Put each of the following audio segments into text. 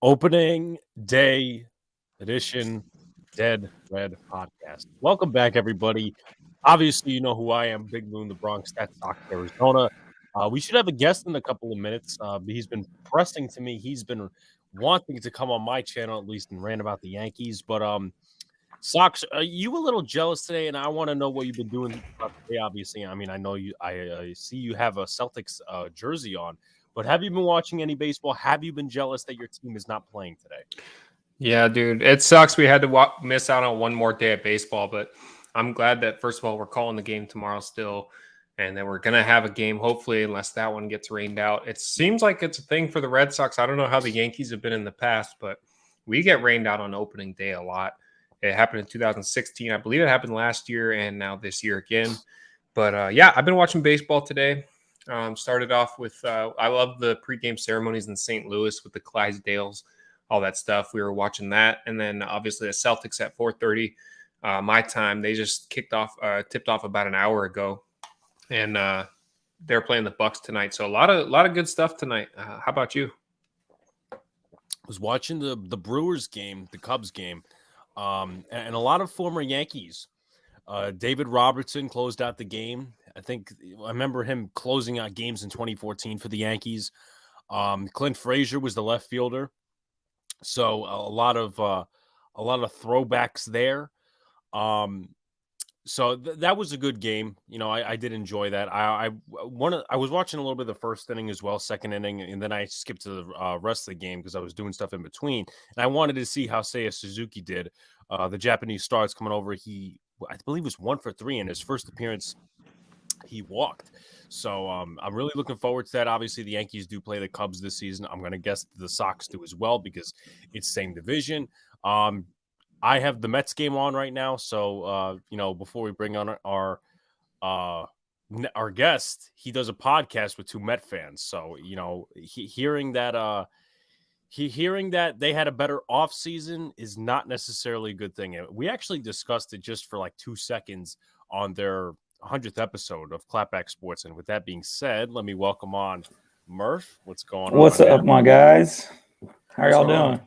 Opening day edition Dead Red Podcast. Welcome back, everybody. Obviously, you know who I am, Big Moon, the Bronx, that's SoxArizona. We should have a guest in a couple of minutes. He's been pressing to me. He's been wanting to come on my channel at least and rant about the Yankees. But Sox, are you a little jealous today? And I want to know what you've been doing throughout the day. Obviously, I mean, I know you. I see you have a Celtics jersey on. But have you been watching any baseball? Have you been jealous that your team is not playing today? Yeah, dude, it sucks. We had to miss out on one more day of baseball, but I'm glad that first of all we're calling the game tomorrow still, and then we're gonna have a game hopefully, unless that one gets rained out. It seems like it's a thing for the Red Sox. I don't know how the Yankees have been in the past, but we get rained out on opening day a lot. It happened in 2016, I believe. It happened last year, and now this year again. But yeah, I've been watching baseball today. Started off with I love the pregame ceremonies in St. Louis with the Clydesdales, all that stuff. We were watching that, and then obviously the Celtics at 4:30 my time. They just tipped off about an hour ago, and they're playing the Bucks tonight. So a lot of good stuff tonight. How about you? I was watching the Brewers game, the Cubs game, and a lot of former Yankees. David Robertson closed out the game. I remember him closing out games in 2014 for the Yankees. Clint Frazier was the left fielder. So a lot of throwbacks there. So that was a good game. You know, I did enjoy that. I was watching a little bit of the first inning as well, second inning, and then I skipped to the rest of the game because I was doing stuff in between. And I wanted to see how Seiya Suzuki did. The Japanese star is coming over. I believe, was 1 for 3 in his first appearance. He walked. So I'm really looking forward to that. Obviously, the Yankees do play the Cubs this season. I'm going to guess the Sox do as well because it's same division. I have the Mets game on right now. So, before we bring on our guest, he does a podcast with 2 Met fans. So, hearing that they had a better offseason is not necessarily a good thing. We actually discussed it just for like 2 seconds on their 100th episode of Clapback Sports. And with that being said, let me welcome on Murph. What's going on? What's up, my guys? How y'all doing?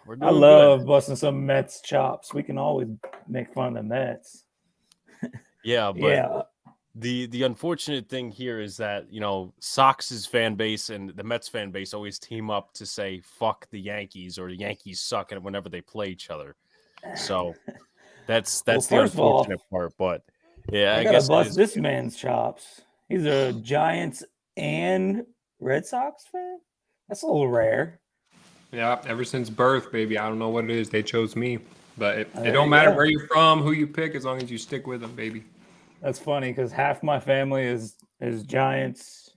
We're doing I love good. busting some Mets chops. We can always make fun of the Mets. Yeah, but the unfortunate thing here is that, Sox's fan base and the Mets fan base always team up to say fuck the Yankees or the Yankees suck and whenever they play each other. So that's the unfortunate part. But yeah, I gotta bust this man's chops. He's a Giants and Red Sox fan. That's a little rare. Yeah, ever since birth, baby. I don't know what it is. They chose me, but it don't matter where you're from, who you pick, as long as you stick with them, baby. That's funny because half my family is Giants,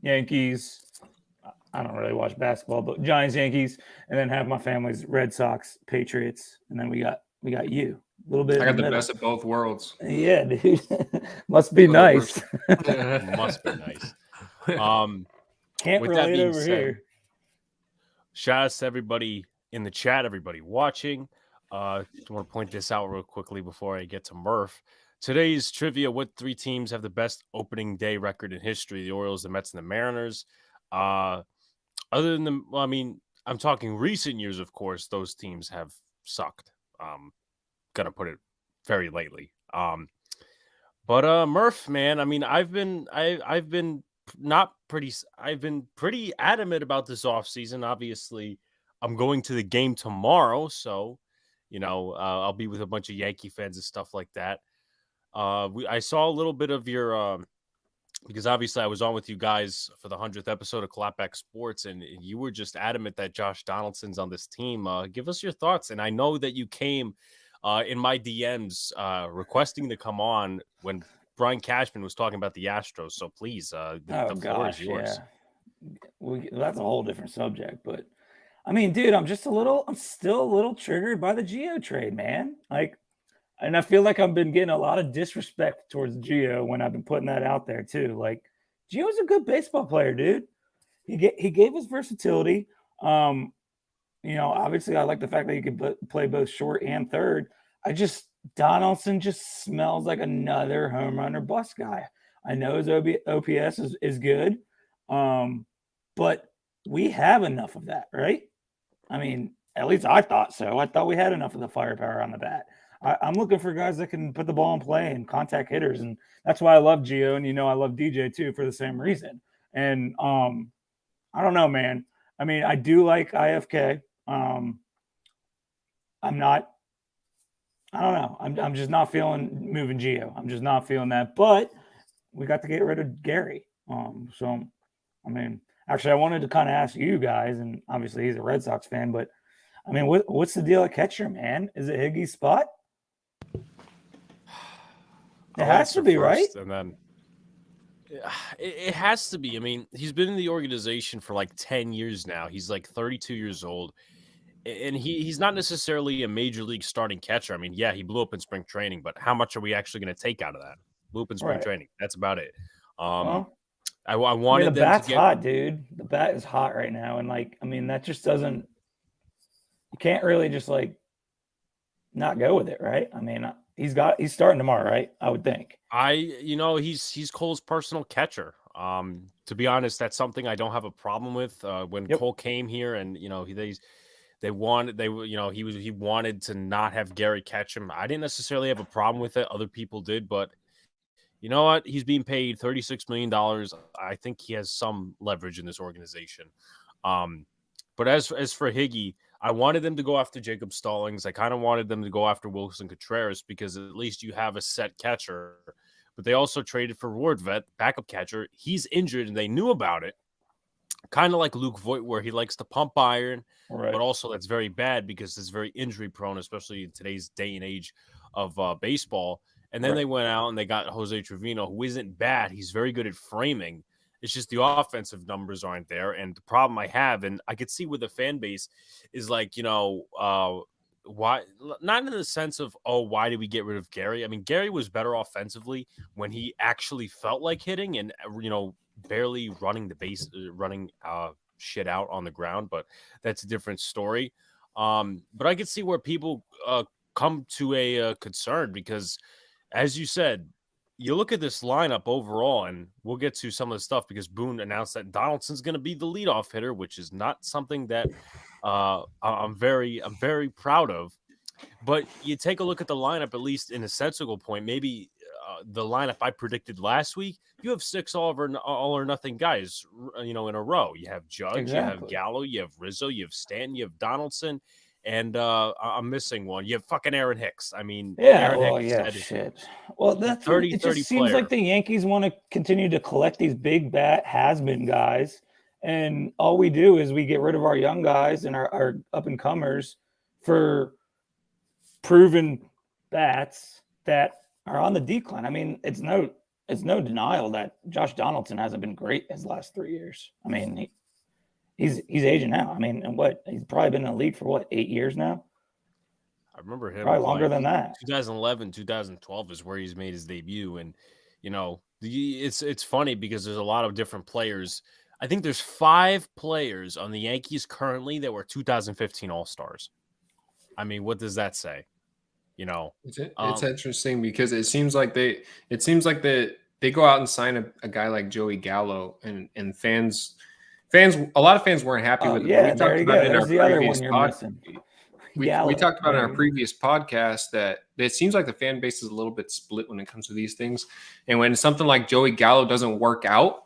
Yankees. I don't really watch basketball, but Giants, Yankees, and then half my family's Red Sox, Patriots, and then we got you. A little bit. I got the best of both worlds. Yeah, dude. Must be nice. Must be nice. Can't relate over here. Shout out to everybody in the chat, everybody watching. I want to point this out real quickly before I get to Murph. Today's trivia: what 3 teams have the best opening day record in history? The Orioles, the Mets, and the Mariners. Other than I'm talking recent years, of course. Those teams have sucked. Gonna put it very lightly. But Murph, man, I mean, I've been pretty adamant about this offseason. Obviously, I'm going to the game tomorrow, so I'll be with a bunch of Yankee fans and stuff like that. I saw a little bit of your because obviously I was on with you guys for the 100th episode of Clapback Sports, and you were just adamant that Josh Donaldson's on this team. Give us your thoughts. And I know that you came in my DMs requesting to come on when Brian Cashman was talking about the Astros. So please, the floor is yours. Yeah. That's a whole different subject. But I mean, dude, I'm still a little triggered by the Gio trade, man. And I feel like I've been getting a lot of disrespect towards Gio when I've been putting that out there too. Like, Gio's a good baseball player, dude. He gave us versatility. Obviously I like the fact that he could play both short and third. Donaldson just smells like another home run or bust guy. I know his OPS is good, but we have enough of that, right? I mean, at least I thought so. I thought we had enough of the firepower on the bat. I'm looking for guys that can put the ball in play and contact hitters, and that's why I love Gio, and I love DJ too for the same reason. And I don't know, man. I mean, I do like IFK. I'm not. I don't know. I'm just not feeling moving Gio. I'm just not feeling that. But we got to get rid of Gary. So I mean, actually, I wanted to kind of ask you guys, and obviously he's a Red Sox fan, but I mean, what's the deal at catcher, man? Is it Higgy's spot? It has to be, right? And then it has to be. I mean, he's been in the organization for like 10 years now. He's like 32 years old. And he's not necessarily a major league starting catcher. I mean, yeah, he blew up in spring training, but how much are we actually going to take out of that? Blew up in spring training. That's about it. Well, I wanted the them bat's to get hot, dude. The bat is hot right now, and that just doesn't. You can't really just not go with it, right? I mean, he's starting tomorrow, right? I would think. He's Cole's personal catcher. To be honest, that's something I don't have a problem with. When Cole came here, and he wanted to not have Gary catch him. I didn't necessarily have a problem with it. Other people did, but you know what? He's being paid $36 million. I think he has some leverage in this organization. But as for Higgy, I wanted them to go after Jacob Stallings. I kind of wanted them to go after Wilson Contreras because at least you have a set catcher. But they also traded for Ward Vet, backup catcher. He's injured, and they knew about it. Kind of like Luke Voigt, where he likes to pump iron, but also that's very bad because it's very injury prone, especially in today's day and age of baseball. And then they went out and they got Jose Trevino, who isn't bad. He's very good at framing. It's just the offensive numbers aren't there. And the problem I have, and I could see where the fan base is like, why not in the sense of, why did we get rid of Gary? I mean, Gary was better offensively when he actually felt like hitting and, barely running the base, running shit out on the ground, but that's a different story. But I could see where people come to a concern because, as you said, you look at this lineup overall, and we'll get to some of the stuff because Boone announced that Donaldson's going to be the leadoff hitter, which is not something that I'm very proud of. But you take a look at the lineup, at least in a sensible point, maybe the lineup I predicted last week, you have 6 all or nothing guys, in a row. You have Judge, you have Gallo, you have Rizzo, you have Stanton, you have Donaldson, and I'm missing one. You have fucking Aaron Hicks. I mean, shit. Well, that's 30, it. 30 Just seems like the Yankees want to continue to collect these big bat has-been guys, and all we do is we get rid of our young guys and our up-and-comers for proven bats that are on the decline. I mean, it's no denial that Josh Donaldson hasn't been great his last 3 years. I mean, he's aging out. I mean, and he's probably been in the league for 8 years now. I remember him probably longer than that. 2011, 2012 is where he's made his debut, and it's funny because there's a lot of different players. I think there's 5 players on the Yankees currently that were 2015 All-Stars. I mean, what does that say? It's interesting because it seems like they go out and sign a guy like Joey Gallo, and fans, a lot of fans weren't happy with it. Yeah, there you go. There's the other one you're missing. We talked about in our previous podcast that it seems like the fan base is a little bit split when it comes to these things, and when something like Joey Gallo doesn't work out,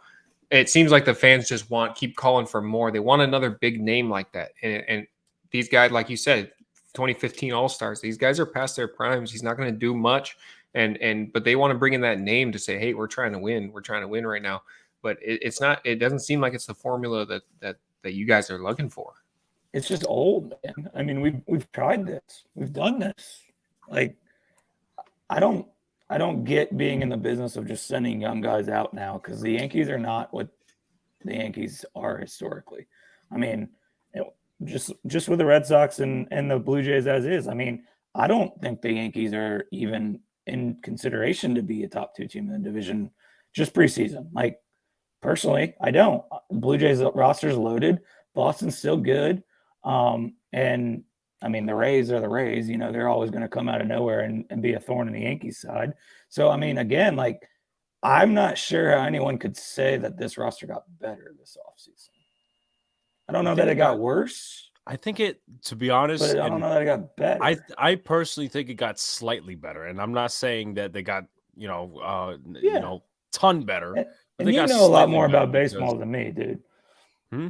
it seems like the fans just keep calling for more. They want another big name like that, and these guys, like you said, 2015 All-Stars. These guys are past their primes. He's not going to do much, but they want to bring in that name to say, "Hey, we're trying to win. We're trying to win right now." But it's not. It doesn't seem like it's the formula that you guys are looking for. It's just old, man. I mean, we've tried this. We've done this. Like, I don't get being in the business of just sending young guys out now because the Yankees are not what the Yankees are historically. I mean, just with the Red Sox and the Blue Jays as is. I mean, I don't think the Yankees are even in consideration to be a top 2 team in the division just preseason. Like, personally, I don't. Blue Jays roster's loaded. Boston's still good. And I mean, the Rays are the Rays. They're always going to come out of nowhere and be a thorn in the Yankees side. So, I mean, again, I'm not sure how anyone could say that this roster got better this offseason. I don't know that it got worse. I think it, to be honest, But I don't and know that it got better. I personally think it got slightly better, and I'm not saying that they got Yeah. ton better, And, but and they you got know a lot slightly more better about because baseball than me, dude. hmm?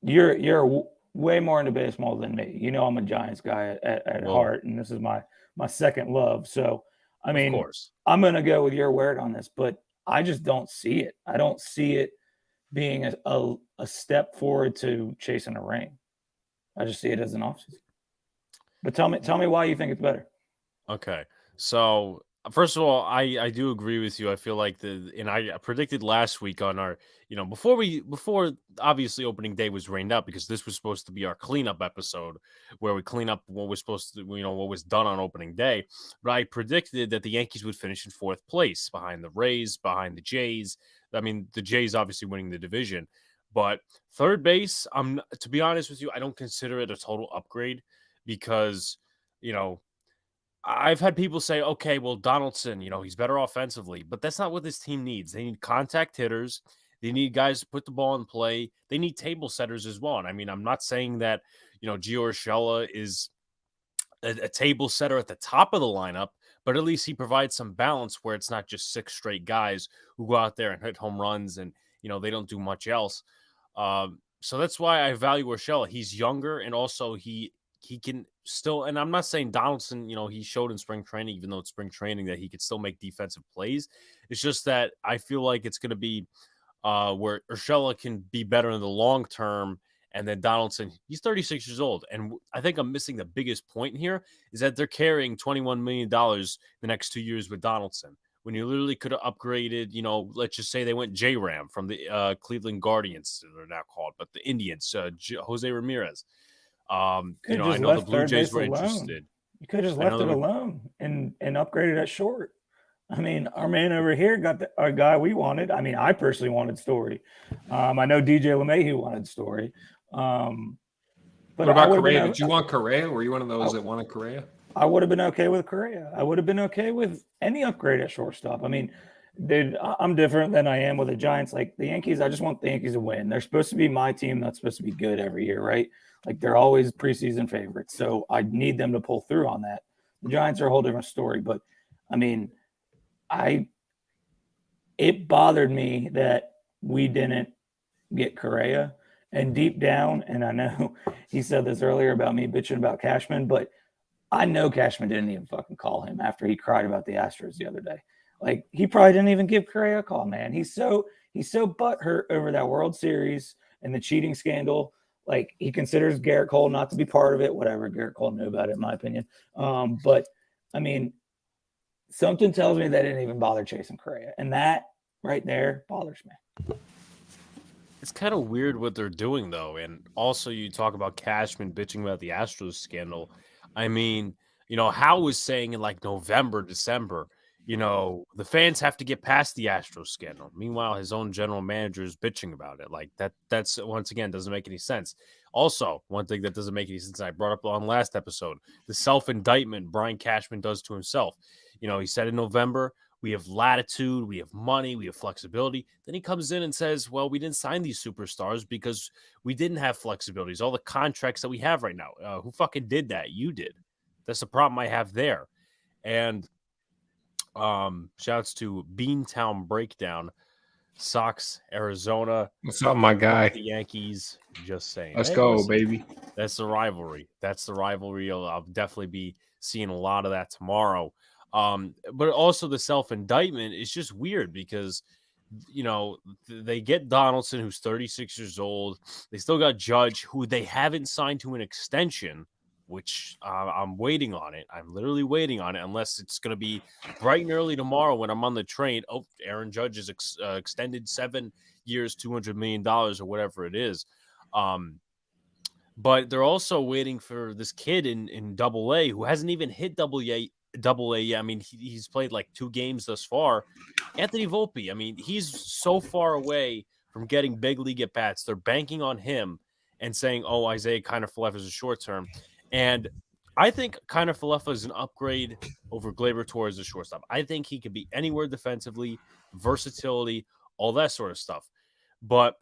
You're way more into baseball than me. You know I'm a Giants guy at Well, heart, and this is my second love. So, I of mean, course. I'm gonna go with your word on this, but I just don't see it. I don't see it being a step forward to chasing a ring. I just see it as an offseason. But tell me why you think it's better. Okay. So, first of all, I do agree with you. I feel like and I predicted last week on our, before obviously opening day was rained out, because this was supposed to be our cleanup episode where we clean up what was supposed to, what was done on opening day. But I predicted that the Yankees would finish in fourth place behind the Rays, behind the Jays. I mean, the Jays obviously winning the division, but third base, to be honest with you, I don't consider it a total upgrade because, you know, I've had people say, okay, well, Donaldson, he's better offensively, but that's not what this team needs. They need contact hitters. They need guys to put the ball in play. They need table setters as well. And I mean, I'm not saying that, Gio Urshela is a table setter at the top of the lineup, but at least he provides some balance where it's not just six straight guys who go out there and hit home runs and, they don't do much else. So that's why I value Urshela. He's younger, and also he can still, and I'm not saying Donaldson, he showed in spring training, even though it's spring training, that he could still make defensive plays. It's just that I feel like it's going to be where Urshela can be better in the long term. And then Donaldson, he's 36 years old. And I think I'm missing the biggest point here is that they're carrying $21 million the next 2 years with Donaldson, when you literally could have upgraded, let's just say they went J-Ram from the Cleveland Guardians, they're now called, but the Indians, Jose Ramirez. Could have I just know the left Blue third Jays base were alone. interested. You could have just I know left they it were. alone and upgraded at short. I mean, our man over here got our guy we wanted. I mean, I personally wanted Story. I know DJ LeMahieu wanted Story. But What I about would have Correa? been Did you want Correa? Were you one of those that wanted Correa? I would have been okay with Correa. I would have been okay with any upgrade at shortstop. I mean, dude, I'm different than I am with the Giants. Like the Yankees, I just want the Yankees to win. They're supposed to be my team that's supposed to be good every year, right? Like they're always preseason favorites. So I need them to pull through on that. The Giants are a whole different story. But I mean, it bothered me that we didn't get Correa. And deep down, and I know he said this earlier about me bitching about Cashman, but I know Cashman didn't even fucking call him after he cried about the Astros the other day. Like he probably didn't even give Correa a call, man. He's so butthurt over that World Series and the cheating scandal. Like he considers Garrett Cole not to be part of it. Whatever Garrett Cole knew about it, in my opinion. But I mean, something tells me they didn't even bother chasing Correa, and that right there bothers me. It's kind of weird what they're doing, though. And also, you talk about Cashman bitching about the Astros scandal. I mean, Hal was saying in like November, December, the fans have to get past the Astros scandal. Meanwhile, his own general manager is bitching about it. Like that's once again doesn't make any sense. Also, one thing that doesn't make any sense, I brought up on last episode, the self-indictment Brian Cashman does to himself. He said in November, we have latitude, we have money, we have flexibility. Then he comes in and says, well, we didn't sign these superstars because we didn't have flexibilities. All the contracts that we have right now. Who fucking did that? You did. That's the problem I have there. And shouts to Beantown Breakdown, Sox, Arizona. What's up, my guy? The Yankees, just saying. Let's hey, go, listen, baby. That's the rivalry. I'll definitely be seeing a lot of that tomorrow. But also the self-indictment is just weird because, they get Donaldson, who's 36 years old. They still got Judge, who they haven't signed to an extension, which I'm waiting on it. I'm literally waiting on it, unless it's going to be bright and early tomorrow when I'm on the train. Oh, Aaron Judge is extended 7 years, $200 million or whatever it is. But they're also waiting for this kid in Double A who hasn't even hit Double A yet. I mean, he's played like 2 games thus far. Anthony Volpe. I mean, he's so far away from getting big league at bats. They're banking on him and saying, "Oh, Isaiah Kiner-Falefa is a short term," and I think Kiner-Falefa is an upgrade over Gleyber Torres as a shortstop. I think he could be anywhere defensively, versatility, all that sort of stuff. But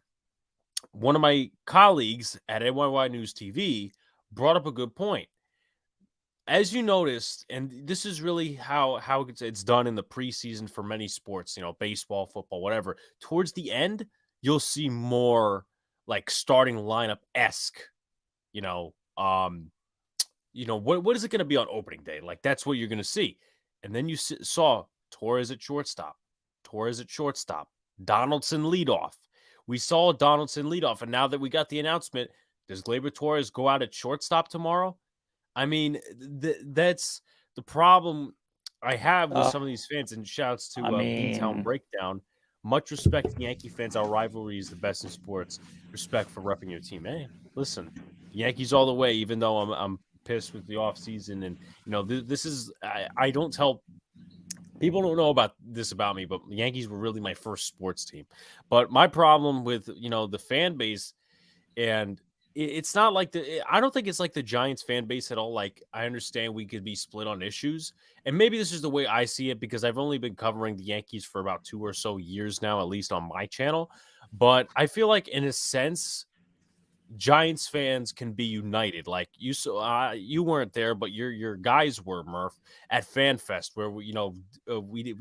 one of my colleagues at NYY News TV brought up a good point. As you noticed, and this is really how it's done in the preseason for many sports, baseball, football, whatever. Towards the end, you'll see more like starting lineup-esque, you know, what is it going to be on opening day? Like that's what you're going to see. And then you saw Torres at shortstop, Donaldson leadoff. We saw Donaldson leadoff, and now that we got the announcement, does Gleyber Torres go out at shortstop tomorrow? I mean, that's the problem I have with some of these fans. And shouts to B-Town Breakdown. Much respect to Yankee fans. Our rivalry is the best in sports. Respect for repping your team. Hey, listen, Yankees all the way. Even though I'm pissed with the offseason, and this is I don't tell people don't know about this about me, but the Yankees were really my first sports team. But my problem with the fan base, and it's not like I don't think it's like the Giants fan base at all. Like, I understand we could be split on issues, and maybe this is the way I see it because I've only been covering the Yankees for about 2 or so years now, at least on my channel. But I feel like, in a sense, Giants fans can be united. Like you weren't there, but your guys were, Murph, at FanFest, where we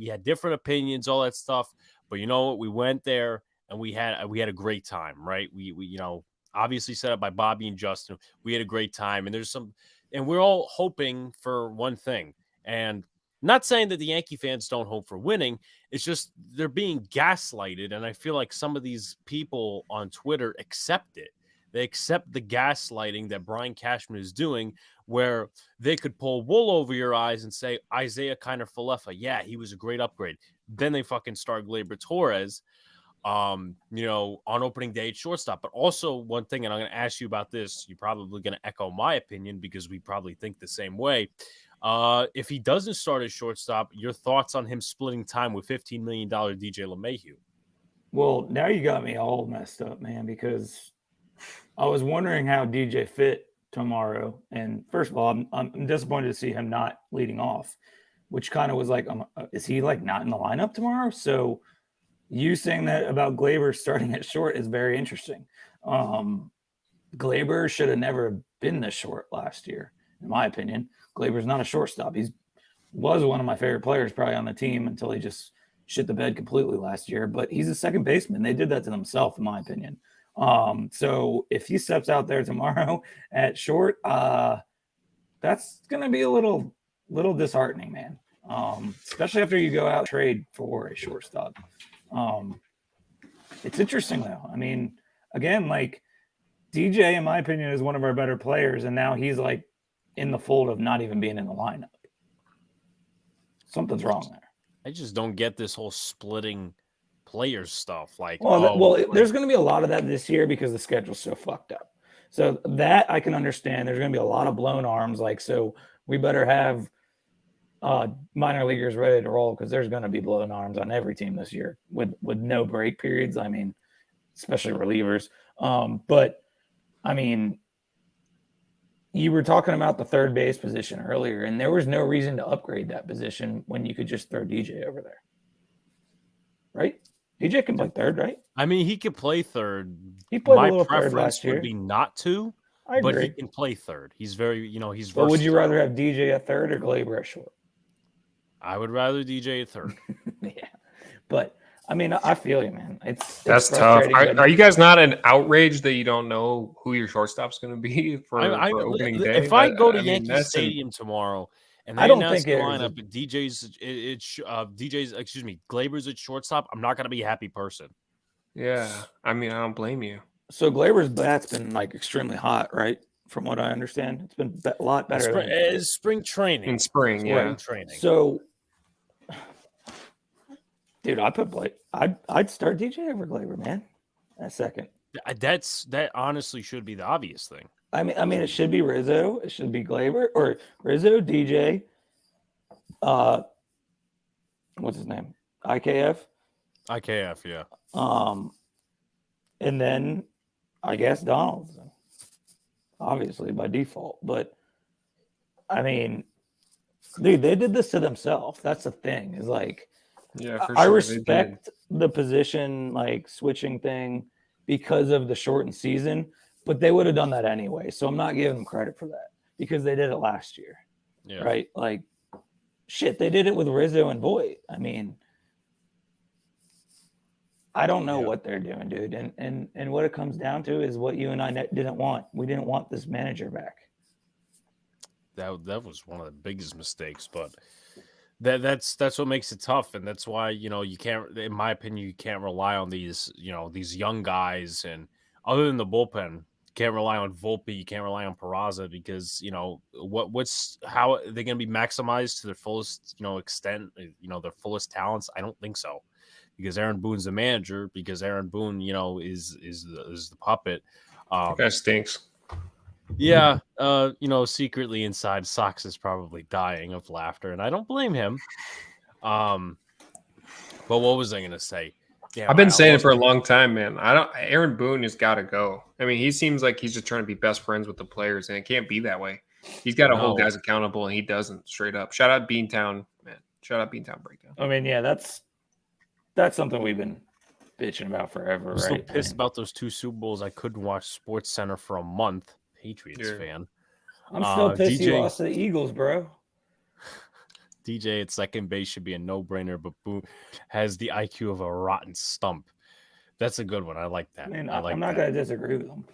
had different opinions, all that stuff. But you know what? We went there and we had a great time, right? We obviously set up by Bobby and Justin. We had a great time, and we're all hoping for one thing. And not saying that the Yankee fans don't hope for winning. It's just they're being gaslighted, and I feel like some of these people on Twitter accept it. They accept the gaslighting that Brian Cashman is doing, where they could pull wool over your eyes and say, Isaiah Kiner-Falefa, yeah, he was a great upgrade. Then they fucking start Gleyber Torres, on opening day at shortstop. But also one thing, and I'm going to ask you about this, you're probably going to echo my opinion because we probably think the same way. If he doesn't start as shortstop, your thoughts on him splitting time with $15 million DJ LeMahieu? Well, now you got me all messed up, man, because I was wondering how DJ fit tomorrow. And first of all, I'm disappointed to see him not leading off, which kind of was like, is he like not in the lineup tomorrow? So you saying that about Gleyber starting at short is very interesting. Gleyber should have never been this short last year, in my opinion. Glaber's not a shortstop. He was one of my favorite players probably on the team until he just shit the bed completely last year. But he's a second baseman. They did that to themselves, in my opinion. So if he steps out there tomorrow at short, that's going to be a little disheartening, man. Especially after you go out and trade for a shortstop. It's interesting though. I mean, again, like DJ, in my opinion, is one of our better players. And now he's like in the fold of not even being in the lineup. Something's wrong there. I just don't get this whole splitting players stuff. Like, there's going to be a lot of that this year because the schedule's so fucked up. So that I can understand. There's going to be a lot of blown arms. Like, so we better have minor leaguers ready to roll because there's going to be blown arms on every team this year with no break periods. I mean, especially relievers. But I mean, you were talking about the third base position earlier, and there was no reason to upgrade that position when you could just throw DJ over there. Right? DJ can play third, right? I mean, he could play third. He played My a little preference third last year. would be not to, but he can play third. He's very, he's versatile. But would you rather have DJ at third or Gleyber at short? I would rather DJ at third. Yeah. But, I mean, I feel you, man. That's tough. Are you guys not an outrage that you don't know who your shortstop's going to be for opening day? If I go to Yankee Stadium tomorrow and they announce the lineup, Gleyber's at shortstop, I'm not going to be a happy person. Yeah. I mean, I don't blame you. So Gleyber's bat's been like extremely hot, right? From what I understand, it's been a lot better. Spring training. In spring, yeah. Training. So, dude, I'd start DJ over Gleyber, man. A second. That honestly should be the obvious thing. I mean, it should be Rizzo. It should be Gleyber or Rizzo, DJ. What's his name? IKF. IKF, yeah. And then I guess Donaldson, obviously by default. But I mean, dude, they did this to themselves. That's the thing. Is like, yeah, for I sure, respect the position like switching thing because of the shortened season. But they would have done that anyway. So I'm not giving them credit for that because they did it last year. Yeah. Right? Like, shit, they did it with Rizzo and Voit. I mean, I don't know what they're doing, dude. And what it comes down to is what you and I didn't want. We didn't want this manager back. That was one of the biggest mistakes, but that's what makes it tough, and that's why you can't, in my opinion, you can't rely on these these young guys, and other than the bullpen, you can't rely on Volpe, you can't rely on Peraza because what's how are they going to be maximized to their fullest extent, their fullest talents? I don't think so, because Aaron Boone's the manager, because Aaron Boone is the puppet. That guy stinks. Yeah, secretly inside, Sox is probably dying of laughter, and I don't blame him. But what was I going to say? Damn, I've been saying it for a long time, man. Aaron Boone has got to go. I mean, he seems like he's just trying to be best friends with the players, and it can't be that way. He's got to hold guys accountable, and he doesn't, straight up. Shout out Beantown, man. Shout out Beantown Breakdown. I mean, yeah, that's something we've been bitching about forever, I'm right? so pissed about those 2 Super Bowls. I couldn't watch Sports Center for a month. Patriots fan. I'm still pissed DJ, you lost to the Eagles, bro. DJ at second base should be a no-brainer, but Boone has the IQ of a rotten stump. That's a good one. I like that. I mean, I'm not going to disagree with him.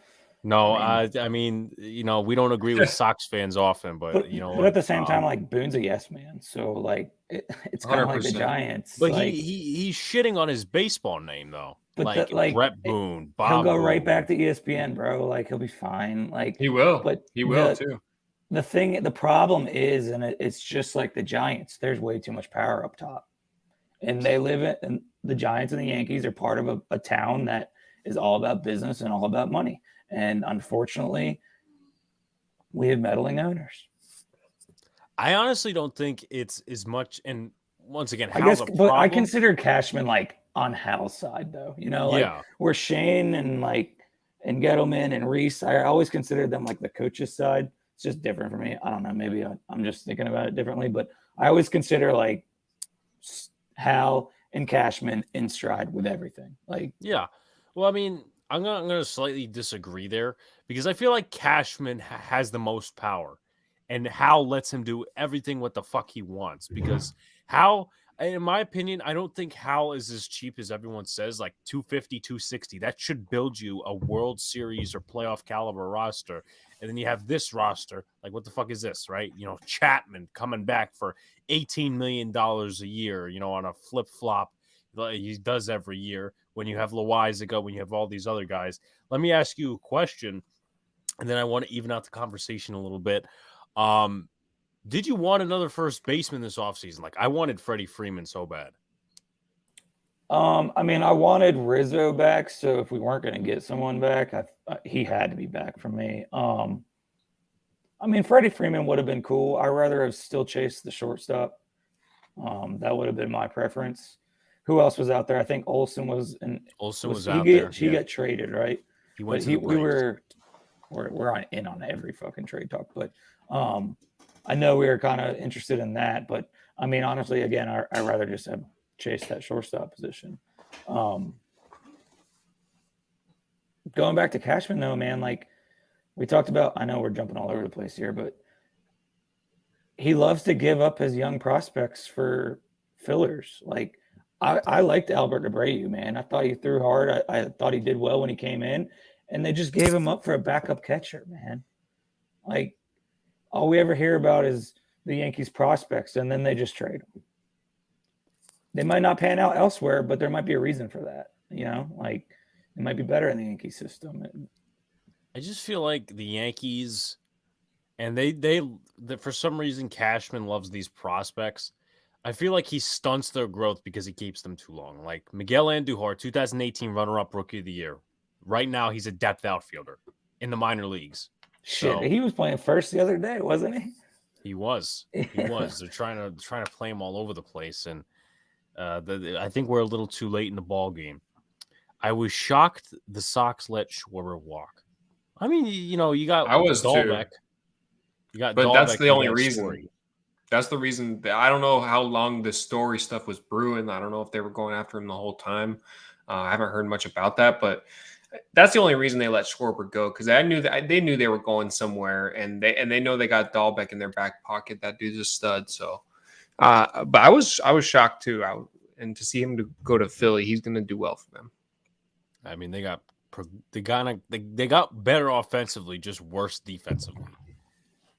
No, I mean, we don't agree with Sox fans often, but but at the same time, like, Boone's a yes man, so like it's kind of like the Giants. But like, he's shitting on his baseball name though. But like Brett Boone, Bob he'll go Boone. right back to ESPN, bro. Like, he'll be fine. Like, he will, but he will too. The problem is, and it's just like the Giants. There's way too much power up top, and they live in. And the Giants and the Yankees are part of a town that is all about business and all about money. And unfortunately, we have meddling owners. I honestly don't think it's as much. And once again, but I consider Cashman like on Hal's side, though. Where Shane and and Gettleman and Reese, I always considered them like the coach's side. It's just different for me. I don't know. Maybe I'm just thinking about it differently, but I always consider like Hal and Cashman in stride with everything. Yeah. Well, I mean, I'm gonna slightly disagree there because I feel like Cashman has the most power, and Hal lets him do everything what the fuck he wants. Because Hal, in my opinion, I don't think Hal is as cheap as everyone says. Like 250, 260, that should build you a World Series or playoff caliber roster. And then you have this roster. Like, what the fuck is this, right? Chapman coming back for $18 million a year. On a flip flop. He does every year. When you have Loizaga, when you have all these other guys. Let me ask you a question, and then I want to even out the conversation a little bit. Did you want another first baseman this offseason? Like, I wanted Freddie Freeman so bad. I mean, I wanted Rizzo back, so if we weren't going to get someone back, he had to be back for me. I mean, Freddie Freeman would have been cool. I'd rather have still chased the shortstop. That would have been my preference. Who else was out there? I think Olsen was. Olsen was out there. He got traded, right? He went to the Braves. We're in on every fucking trade talk, but I know we were kind of interested in that. But I mean, honestly, again, I'd rather just have chased that shortstop position. Going back to Cashman, though, man, like we talked about, I know we're jumping all over the place here, but he loves to give up his young prospects for fillers. Like, I liked Albert Abreu, man. I thought he threw hard. I thought he did well when he came in, and they just gave him up for a backup catcher, man. Like, all we ever hear about is the Yankees prospects, and then they just trade them. They might not pan out elsewhere, but there might be a reason for that. Like, it might be better in the Yankee system. I just feel like the Yankees, and they for some reason, Cashman loves these prospects. I feel like he stunts their growth because he keeps them too long. Like Miguel Andujar, 2018 runner-up Rookie of the Year. Right now, he's a depth outfielder in the minor leagues. Shit, he was playing first the other day, wasn't he? He was. He was. They're trying to play him all over the place, and I think we're a little too late in the ball game. I was shocked the Sox let Schwarber walk. I mean, you got I was Dahlbeck. too. You got, but Dahlbeck, that's the only reason. That's the reason that I don't know how long the story stuff was brewing. I don't know if they were going after him the whole time. I haven't heard much about that, but that's the only reason they let Schwarber go, because I knew that they knew they were going somewhere, and they know they got Dahlbeck in their back pocket. That dude's a stud. So, but I was shocked too. And to see him to go to Philly, he's going to do well for them. I mean, they got better offensively, just worse defensively.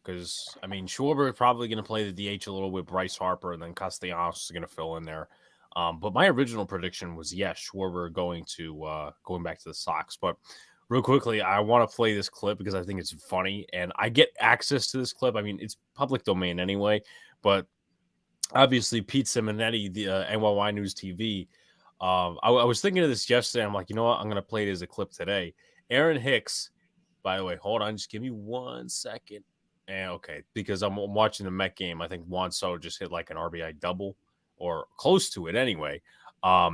Because, I mean, Schwarber is probably going to play the DH a little with Bryce Harper, and then Castellanos is going to fill in there. But my original prediction was, yes, Schwarber going back to the Sox. But real quickly, I want to play this clip because I think it's funny, and I get access to this clip. I mean, it's public domain anyway, but obviously Pete Simonetti, the NYY News TV, I was thinking of this yesterday. I'm like, you know what? I'm going to play it as a clip today. Aaron Hicks, by the way, hold on. Just give me 1 second. And okay, because I'm watching the Met game. I think Juan Soto just hit like an RBI double or close to it anyway. But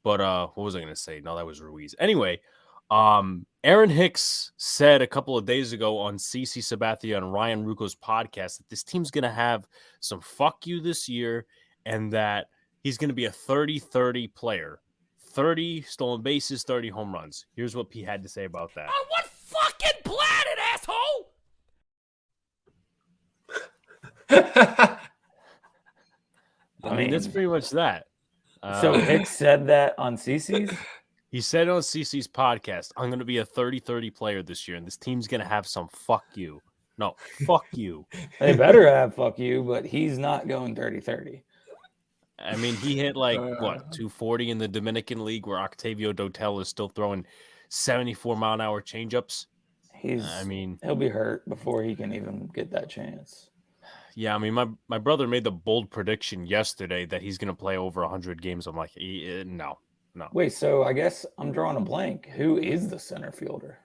what was I going to say? No, that was Ruiz. Anyway, Aaron Hicks said a couple of days ago on CC Sabathia and Ryan Rucco's podcast that this team's going to have some fuck you this year and that he's going to be a 30-30 player. 30 stolen bases, 30 home runs. Here's what Pete had to say about that. On what fucking planet, asshole? I mean, that's pretty much that. So Hicks said that on CC's? He said on CC's podcast, I'm going to be a 30-30 player this year, and this team's going to have some fuck you. No, fuck you. They better have fuck you, but he's not going 30-30. I mean, he hit like, 240 in the Dominican League where Octavio Dotel is still throwing 74-mile-an-hour changeups. He'll be hurt before he can even get that chance. Yeah, I mean, my brother made the bold prediction yesterday that he's going to play over 100 games. I'm like, no. Wait, so I guess I'm drawing a blank. Who is the center fielder?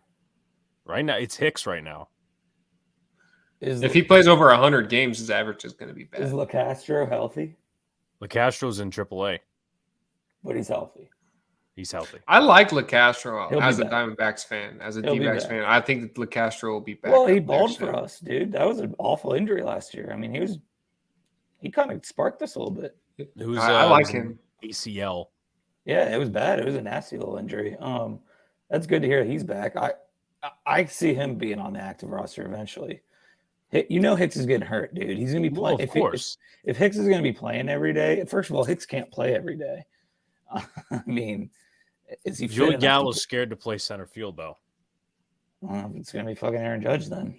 Right now, it's Hicks right now. If he plays over 100 games, his average is going to be bad. Is LeCastro healthy? LeCastro's in AAA. But he's healthy. He's healthy. I like LeCastro as a back. Diamondbacks fan. As a D-backs fan, I think that LeCastro will be back. Well, he balled for us, dude. That was an awful injury last year. I mean, he kind of sparked us a little bit. I like him. ACL. Yeah, it was bad. It was a nasty little injury. That's good to hear he's back. I see him being on the active roster eventually. Hicks is getting hurt, dude. He's going to be playing. Well, of course. If Hicks is going to be playing every day, first of all, Hicks can't play every day. I mean, is he? Joey Gallo's scared to play center field, though. It's going to be fucking Aaron Judge then.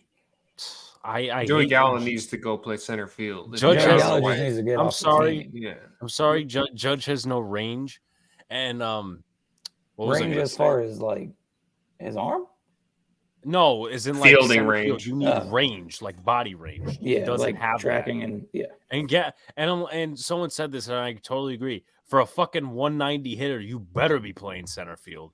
Joey Gallo needs to go play center field. Judge Joey Gallo just needs to get off the team. Yeah, I'm sorry. Judge has no range, and what was range as far as like his arm? No, as in like fielding range. Field. You need range, like body range. Yeah, he doesn't like have tracking that. And someone said this, and I totally agree. For a fucking 190 hitter, you better be playing center field.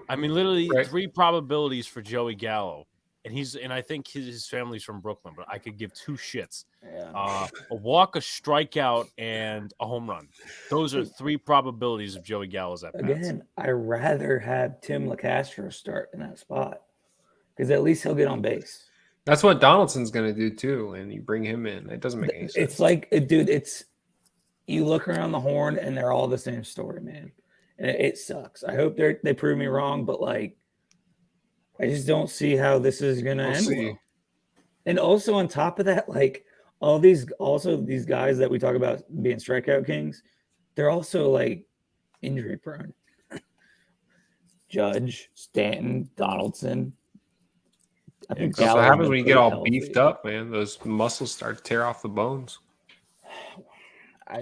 I mean, literally 3 probabilities for Joey Gallo, and I think his family's from Brooklyn, but I could give 2 shits. Yeah. A walk, a strikeout, and a home run. Those are 3 probabilities of Joey Gallo's at bats. Again, I'd rather have Tim LeCastro start in that spot because at least he'll get on base. That's what Donaldson's going to do too, and you bring him in. It doesn't make any sense. It's like, dude, you look around the horn and they're all the same story, man. And it sucks. I hope they prove me wrong, but like, I just don't see how this is going to end well. And also on top of that, like these guys that we talk about being strikeout kings, they're also like injury prone. Judge, Stanton, Donaldson. I think that's what happens when you get all beefed up, man. Those muscles start to tear off the bones. I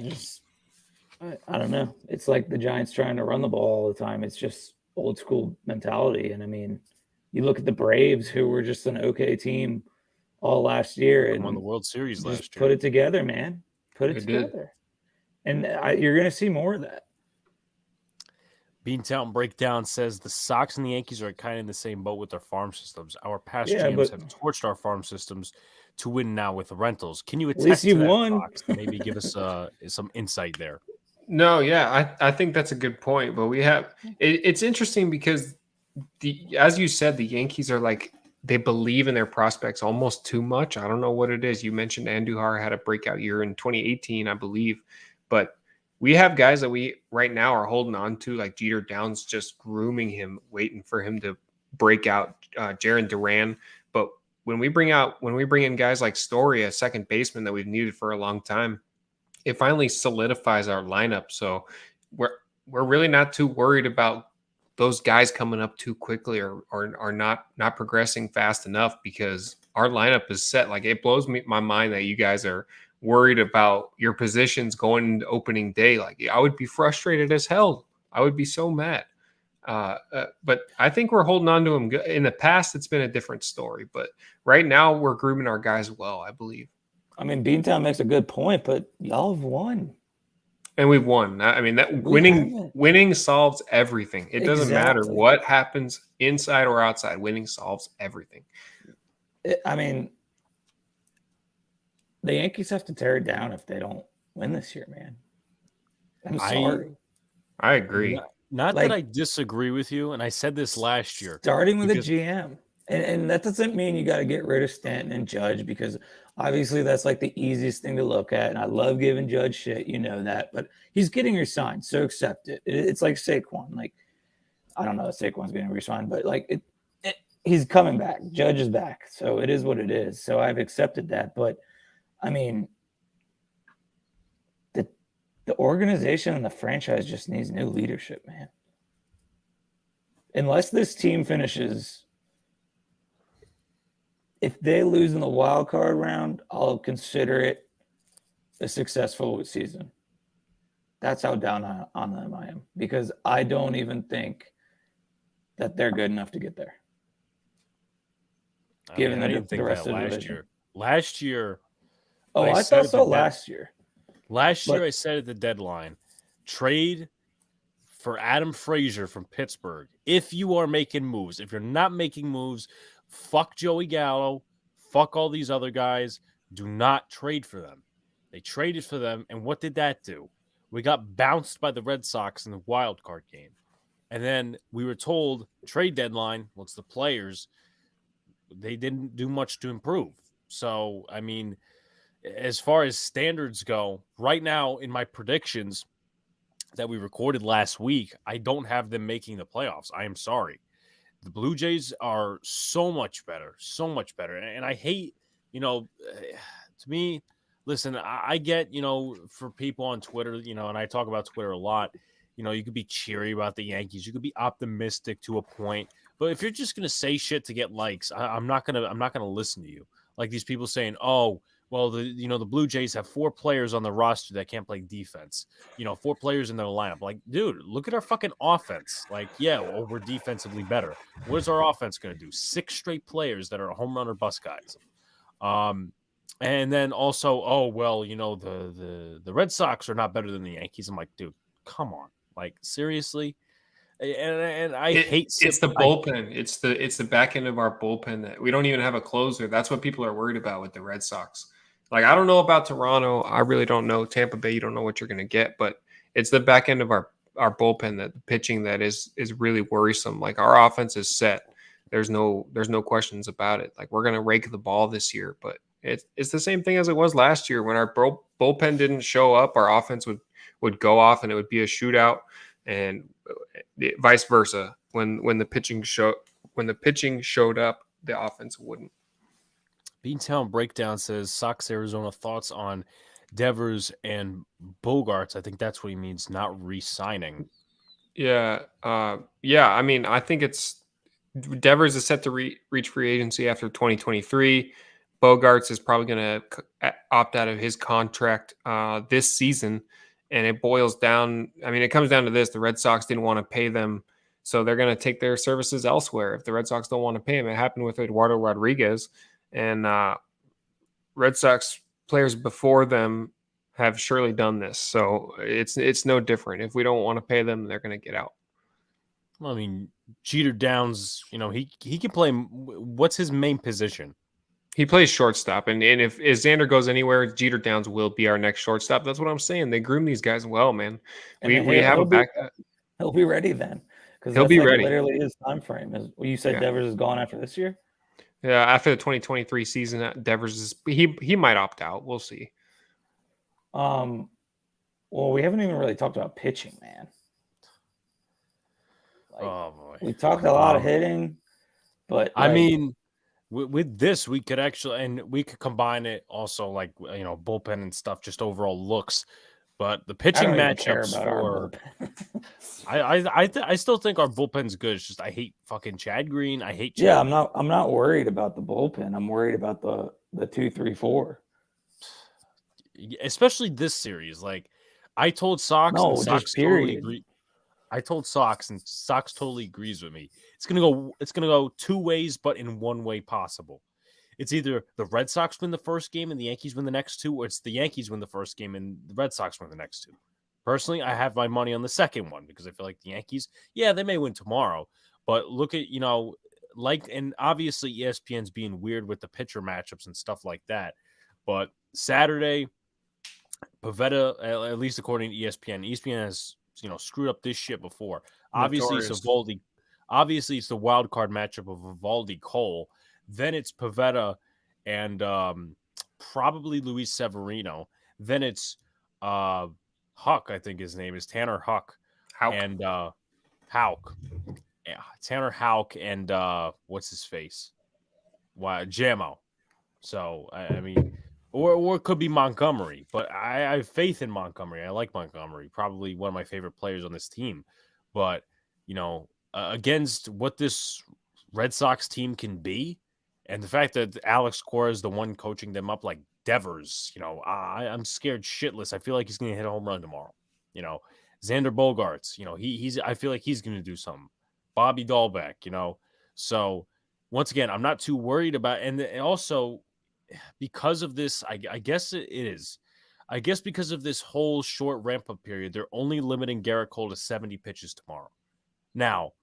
don't know. It's like the Giants trying to run the ball all the time. It's just old school mentality. And I mean, you look at the Braves, who were just an okay team all last year and won the World Series last year. Put it together, man. Put it together. And you're going to see more of that. Beantown Breakdown says the Sox and the Yankees are kind of in the same boat with their farm systems. Our past GMs have torched our farm systems to win now with the rentals. Can you attest to that, Fox? Maybe give us some insight there. No, yeah, I think that's a good point. But it's interesting because as you said, the Yankees are like they believe in their prospects almost too much. I don't know what it is. You mentioned Andujar had a breakout year in 2018, I believe, but we have guys that we right now are holding on to, like Jeter Downs, just grooming him, waiting for him to break out. Jarren Duran, but when we bring in guys like Story, a second baseman that we've needed for a long time, it finally solidifies our lineup. So we're really not too worried about those guys coming up too quickly or not progressing fast enough, because our lineup is set. Like, it blows my mind that you guys are worried about your positions going into opening day. Like, I would be frustrated as hell. I would be so mad. But I think we're holding on to him. In the past, it's been a different story, but right now we're grooming our guys well, I believe. I mean, Beantown makes a good point, but y'all have won. And we've won. I mean, that winning solves everything. It doesn't matter what happens inside or outside. Winning solves everything. I mean, the Yankees have to tear it down if they don't win this year, man. I'm sorry. I agree. Not that I disagree with you, and I said this last year. Starting with a GM. And that doesn't mean you got to get rid of Stanton and Judge, because obviously that's like the easiest thing to look at. And I love giving Judge shit, you know that. But he's getting resigned, so accept it. It's like Saquon. Like, I don't know if Saquon's getting resigned, but like he's coming back. Judge is back. So it is what it is. So I've accepted that. But, I mean, the organization and the franchise just needs new leadership, man. Unless this team finishes, if they lose in the wild card round, I'll consider it a successful season. That's how down on them I am, because I don't even think that they're good enough to get there. I didn't think that last year. Oh, I thought so last year. Last year, I said at the deadline, trade for Adam Frazier from Pittsburgh. If you are making moves, if you're not making moves, fuck Joey Gallo, fuck all these other guys. Do not trade for them. They traded for them, and what did that do? We got bounced by the Red Sox in the wild card game. And then we were told, trade deadline, well, it's the players. They didn't do much to improve. So, I mean, as far as standards go, right now in my predictions that we recorded last week, I don't have them making the playoffs. I am sorry. The Blue Jays are so much better. And I hate, to me, listen, I get, for people on Twitter, and I talk about Twitter a lot, you could be cheery about the Yankees. You could be optimistic to a point. But if you're just going to say shit to get likes, I'm not going to listen to you. Like these people saying, oh, well, the Blue Jays have 4 players on the roster that can't play defense. 4 players in their lineup. Like, dude, look at our fucking offense. Like, yeah, well, we're defensively better. What is our offense going to do? 6 straight players that are home run or bust guys. And then also, oh, well, the Red Sox are not better than the Yankees. I'm like, dude, come on. Like, seriously? And I hate it's the bullpen. It's the back end of our bullpen that we don't even have a closer. That's what people are worried about with the Red Sox. Like, I don't know about Toronto. I really don't know. Tampa Bay, you don't know what you're going to get, but it's the back end of our bullpen, that the pitching that is really worrisome. Like, our offense is set. There's no questions about it. Like, we're going to rake the ball this year, but it's the same thing as it was last year when our bullpen didn't show up. Our offense would go off and it would be a shootout, and vice versa. When the pitching showed up, the offense wouldn't. Beantown Breakdown says SoxArizona thoughts on Devers and Bogarts. I think that's what he means, not re-signing. Yeah. I mean, I think it's Devers is set to reach free agency after 2023. Bogarts is probably going to opt out of his contract this season. And it boils down. I mean, it comes down to this. The Red Sox didn't want to pay them, so they're going to take their services elsewhere. If the Red Sox don't want to pay him, it happened with Eduardo Rodriguez. And Red Sox players before them have surely done this. So it's no different. If we don't want to pay them, they're going to get out. Well, I mean, Jeter Downs, he can play. What's his main position? He plays shortstop, and if Xander goes anywhere, Jeter Downs will be our next shortstop. That's what I'm saying. They groom these guys well, man. We have a back. He'll be ready then, because he'll be ready. Literally his time frame is. You said Devers is gone after this year. Yeah, after the 2023 season, Devers is he might opt out. We'll see. Well, we haven't even really talked about pitching, man. Like, Oh boy, we talked a lot of hitting, but I mean, with this, we could actually, and we could combine it also, like, bullpen and stuff, just overall looks. But the I pitching don't even care matchups about our for, bullpen. I still think our bullpen's good. It's just I hate fucking Chad Green. I hate Chad. Yeah, I'm not worried about the bullpen. I'm worried about the 2, 3, 4. Especially this series. Like, I told Sox, and No, just Sox totally period. agree. I told Sox, and Sox totally agrees with me. It's gonna go two ways, but in one way possible. It's either the Red Sox win the first game and the Yankees win the next two, or it's the Yankees win the first game and the Red Sox win the next two. Personally, I have my money on the second one because I feel like the Yankees, yeah, they may win tomorrow, but look at, and obviously ESPN's being weird with the pitcher matchups and stuff like that. But Saturday, Pavetta, at least according to ESPN has, screwed up this shit before. Obviously, it's Notorious. Evaldi. Obviously, it's the wild card matchup of Evaldi Cole. Then it's Pavetta and probably Luis Severino. Then it's Huck, I think his name is Tanner Huck. How? And Hauk. Yeah, Tanner Hauk and what's his face? Why Jamo. So I mean, or it could be Montgomery, but I have faith in Montgomery. I like Montgomery, probably one of my favorite players on this team. But against what this Red Sox team can be, and the fact that Alex Cora is the one coaching them up, like Devers, I'm scared shitless. I feel like he's going to hit a home run tomorrow. Xander Bogaerts, he's. I feel like he's going to do something. Bobby Dahlbeck, So once again, I'm not too worried about, and also because of this, I guess it is. I guess because of this whole short ramp up period, they're only limiting Garrett Cole to 70 pitches tomorrow. Now,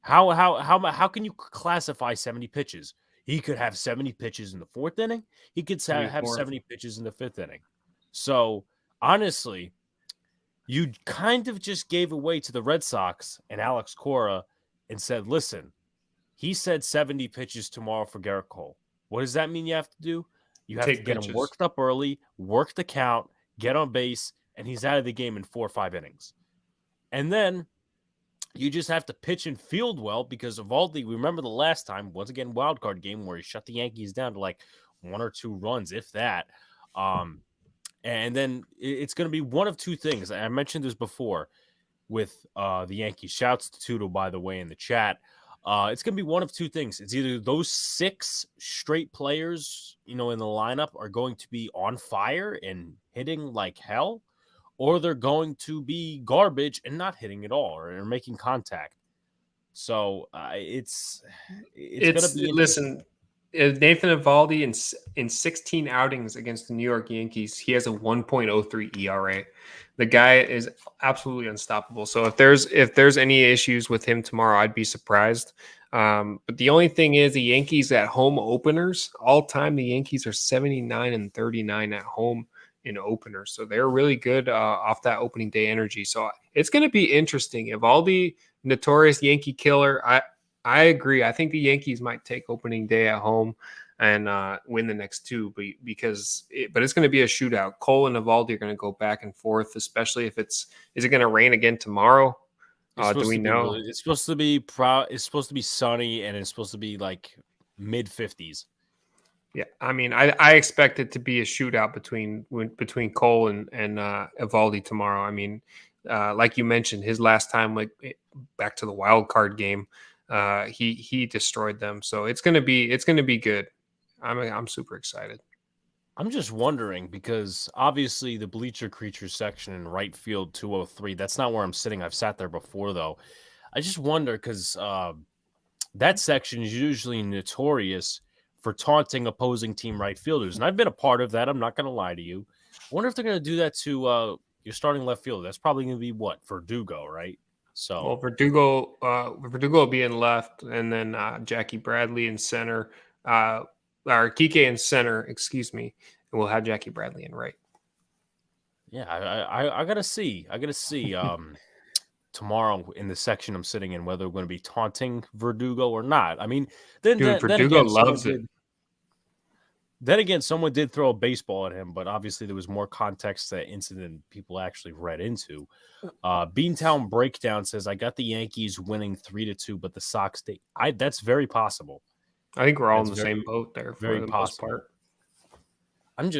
how can you classify 70 pitches? He could have 70 pitches in the fourth inning. He could have 70 pitches in the fifth inning. So honestly, you kind of just gave away to the Red Sox and Alex Cora and said, listen, he said 70 pitches tomorrow for Garrett Cole. What does that mean you have to do? You have to get him worked up early, work the count, get on base, and he's out of the game in 4 or 5 innings. And then you just have to pitch and field well because Evaldi, remember the last time, once again, wild card game where he shut the Yankees down to like 1 or 2 runs, if that. And then it's going to be one of two things. I mentioned this before with the Yankees. Shouts to Tudo, by the way, in the chat. It's going to be one of two things. It's either those 6 straight players, in the lineup are going to be on fire and hitting like hell, or they're going to be garbage and not hitting at all or making contact. So it's going to be listen. Nathan Evaldi in 16 outings against the New York Yankees, he has a 1.03 ERA. The guy is absolutely unstoppable. So if there's any issues with him tomorrow, I'd be surprised. But the only thing is the Yankees at home openers, all time the Yankees are 79-39 at home in openers. So they're really good off that opening day energy. So it's going to be interesting. Evaldi, notorious Yankee killer. I agree. I think the Yankees might take opening day at home and win the next 2, but it's going to be a shootout. Cole and Evaldi are going to go back and forth, especially if is it going to rain again tomorrow? Do we know? It's supposed to be sunny and it's supposed to be like mid 50s. Yeah, I mean, I expect it to be a shootout between Cole and Evaldi tomorrow. I mean, like you mentioned, his last time, like back to the wild card game, he destroyed them. So it's gonna be good. I'm super excited. I'm just wondering because obviously the bleacher creatures section in right field 203. That's not where I'm sitting. I've sat there before though. I just wonder because that section is usually notorious for taunting opposing team right fielders, and I've been a part of that. I'm not going to lie to you. I wonder if they're going to do that to your starting left fielder. That's probably going to be what, Verdugo, right? So well, Verdugo will be in left, and then Jackie Bradley in center, or Kike in center, excuse me, and we'll have Jackie Bradley in right. Yeah, I gotta see. tomorrow in the section I'm sitting in whether we're going to be taunting Verdugo or not. I mean, then Verdugo again, loves it. Someone did throw a baseball at him, but obviously there was more context to that incident people actually read into. Beantown Breakdown says, I got the Yankees winning 3-2, but the Sox, that's very possible. I think we're all in the same boat there for very the possible. most part. I'm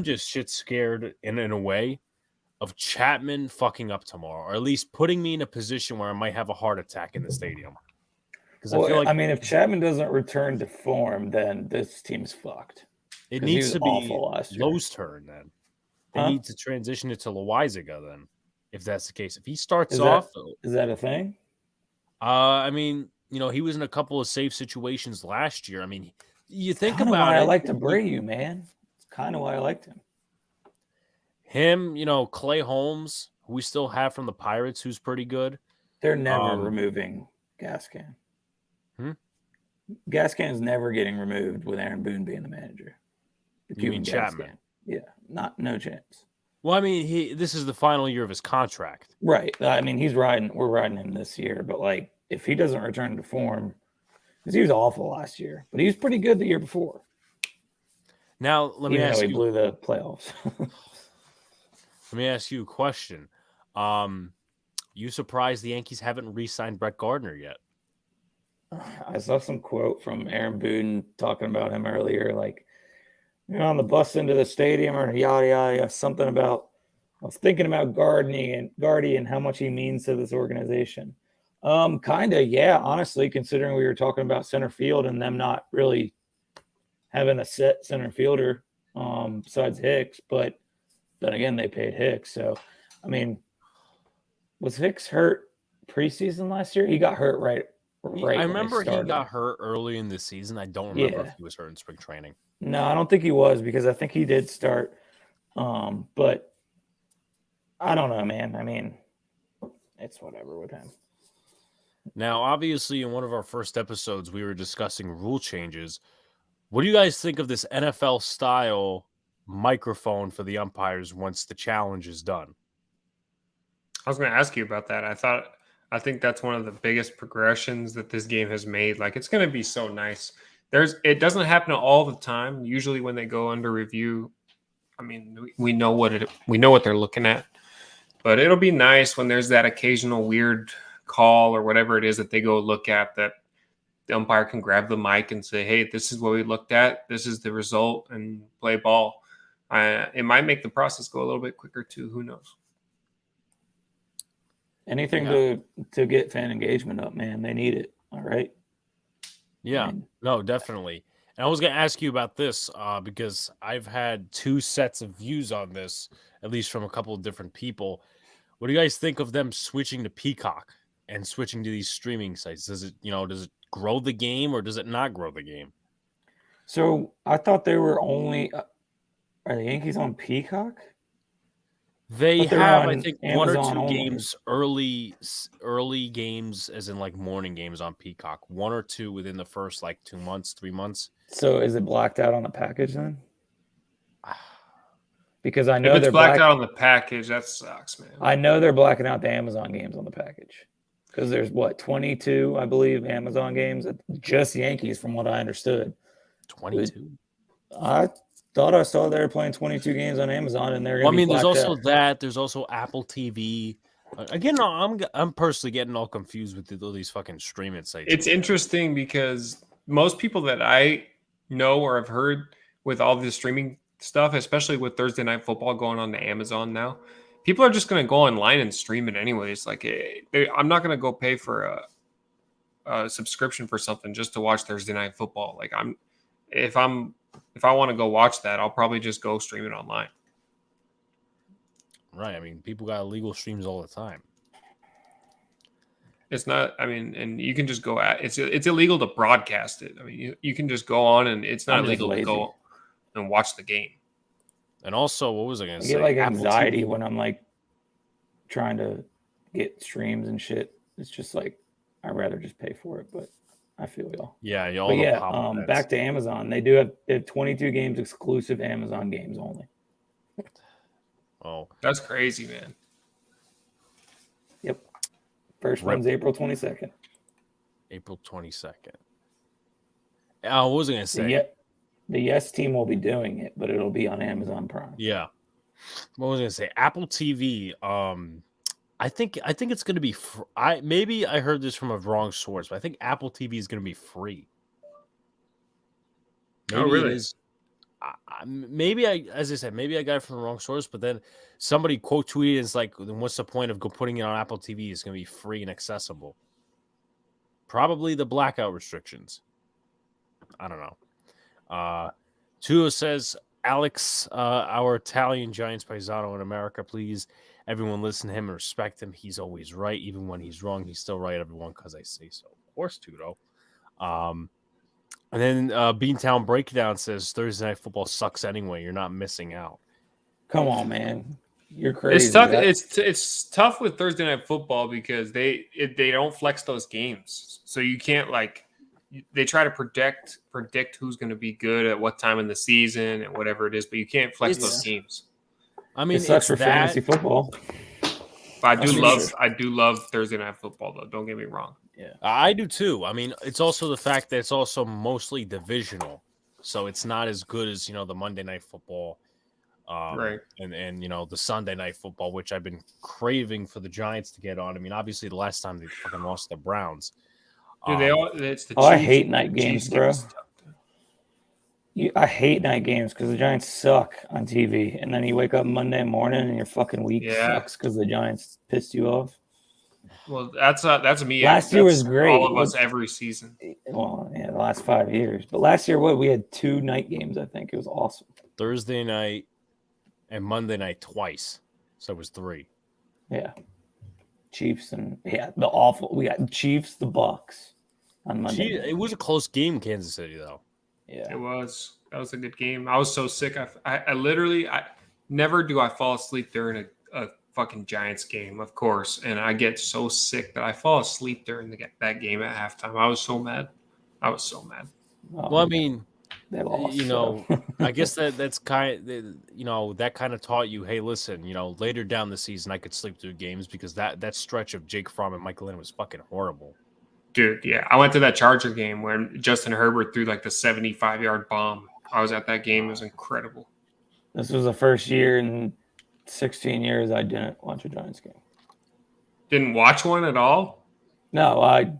just shit scared in a way of Chapman fucking up tomorrow, or at least putting me in a position where I might have a heart attack in the stadium. Well, I feel like, if Chapman doesn't return to form, then this team's fucked. It needs to be Lowe's turn then. They need to transition it to Loizaga then, if that's the case. If he starts off, is that a thing? I mean, he was in a couple of safe situations last year. I mean, you think about why it. I liked Abreu, man. It's kind of why I liked him. Him, Clay Holmes, who we still have from the Pirates, who's pretty good. They're never removing Gaskin. Gaskin's never getting removed with Aaron Boone being the manager. You mean Chapman? Yeah, no chance. Well, I mean, this is the final year of his contract. Right. I mean, we're riding him this year, but like if he doesn't return to form, because he was awful last year, but he was pretty good the year before. Now, let me ask you. He blew the playoffs. Let me ask you a question. You surprised the Yankees haven't re-signed Brett Gardner yet? I saw some quote from Aaron Boone talking about him earlier, like, on the bus into the stadium or yada, yada, something about, I was thinking about Gardy and how much he means to this organization. Kind of, yeah, honestly, considering we were talking about center field and them not really having a set center fielder besides Hicks, but then again, they paid Hicks. So, I mean, was Hicks hurt preseason last year? He got hurt right. I remember he got hurt early in the season. I don't remember if he was hurt in spring training. No, I don't think he was because I think he did start. But I don't know, man. I mean, it's whatever with him. Now, obviously, in one of our first episodes, we were discussing rule changes. What do you guys think of this NFL-style microphone for the umpires once the challenge is done? I was going to ask you about that. I think that's one of the biggest progressions that this game has made. Like, it's going to be so nice. It doesn't happen all the time. Usually when they go under review, I mean, we know what they're looking at. But it'll be nice when there's that occasional weird call or whatever it is that they go look at, that the umpire can grab the mic and say, hey, this is what we looked at. This is the result, and play ball. It might make the process go a little bit quicker too. Who knows? Anything to get fan engagement up, man. They need it. All right. Yeah, no, definitely. And I was going to ask you about this because I've had two sets of views on this, at least from a couple of different people. What do you guys think of them switching to Peacock and switching to these streaming sites? Does it grow the game or does it not grow the game? So I thought they were only are the Yankees on Peacock? They have, I think, Amazon 1 or 2 games, early games, as in like morning games on Peacock. 1 or 2 within the first 2 months, 3 months. So is it blacked out on the package then? Because I know if it's blacked out on the package, that sucks, man. I know they're blacking out the Amazon games on the package. Because there's 22, I believe, Amazon games, just Yankees, from what I understood. 22. I thought I saw they were playing 22 games on Amazon, and they're. There's also that. There's also Apple TV. Again, I'm personally getting all confused with all these fucking streaming sites. It's interesting because most people that I know or have heard with all this streaming stuff, especially with Thursday Night Football going on to Amazon now, people are just going to go online and stream it anyways. Like, I'm not going to go pay for a subscription for something just to watch Thursday Night Football. Like, if I want to go watch that, I'll probably just go stream it online. Right. I mean, people got illegal streams all the time. It's not, I mean, and you can just go it's illegal to broadcast it. I mean, you can just go on and it's not illegal to go and watch the game. And also, what was I going to say? I get anxiety when I'm trying to get streams and shit. It's just I'd rather just pay for it, but I feel y'all. Yeah, y'all. Back to Amazon. They have 22 games exclusive Amazon games only. Oh, that's crazy, man. Yep. First one's April 22nd. April 22nd. What was I going to say? The Yes team will be doing it, but it'll be on Amazon Prime. Yeah. What was I going to say? Apple TV. I think it's going to be. Maybe I heard this from a wrong source, but I think Apple TV is going to be free. Maybe really? It is. As I said, maybe I got it from the wrong source, but then somebody quote tweeted, it's like, then what's the point of putting it on Apple TV? It's going to be free and accessible. Probably the blackout restrictions. I don't know. Tuo says, Alex, our Italian Giants paisano in America, please, everyone listen to him and respect him. He's always right. Even when he's wrong, he's still right, everyone, because I say so. Of course, Tudo. And then Beantown Breakdown says, Thursday Night Football sucks anyway. You're not missing out. Come on, man. You're crazy. It's tough. It's tough with Thursday Night Football because they don't flex those games. So you can't they try to predict who's going to be good at what time in the season and whatever it is, but you can't flex those games. I mean, it sucks for fantasy football. But I do love Thursday Night Football, though. Don't get me wrong. Yeah, I do too. I mean, it's also the fact that it's also mostly divisional, so it's not as good as the Monday Night Football, right? And the Sunday Night Football, which I've been craving for the Giants to get on. I mean, obviously the last time they fucking lost the Browns. Dude, it's the Chiefs. I hate night games, bro. I hate night games because the Giants suck on TV, and then you wake up Monday morning and your fucking week sucks because the Giants pissed you off. Well, that's me. Last year was great. All of us every season. Well, yeah, the last 5 years. But last year, we had 2 night games. I think it was awesome. Thursday night and Monday night twice, so it was 3. Yeah, Chiefs and we got Chiefs, the Bucks on Monday. It was a close game, Kansas City, though. Yeah, it was. That was a good game. I was so sick. I literally never do I fall asleep during a fucking Giants game, of course, and I get so sick that I fall asleep during that game at halftime. I was so mad. Well, I mean, they lost, I guess that's kind of, that kind of taught you, hey, listen, later down the season I could sleep through games because that stretch of Jake Fromm and Michael Lynn was fucking horrible. Dude, yeah. I went to that Charger game when Justin Herbert threw the 75-yard bomb. I was at that game. It was incredible. This was the first year in 16 years I didn't watch a Giants game. Didn't watch one at all? No, I've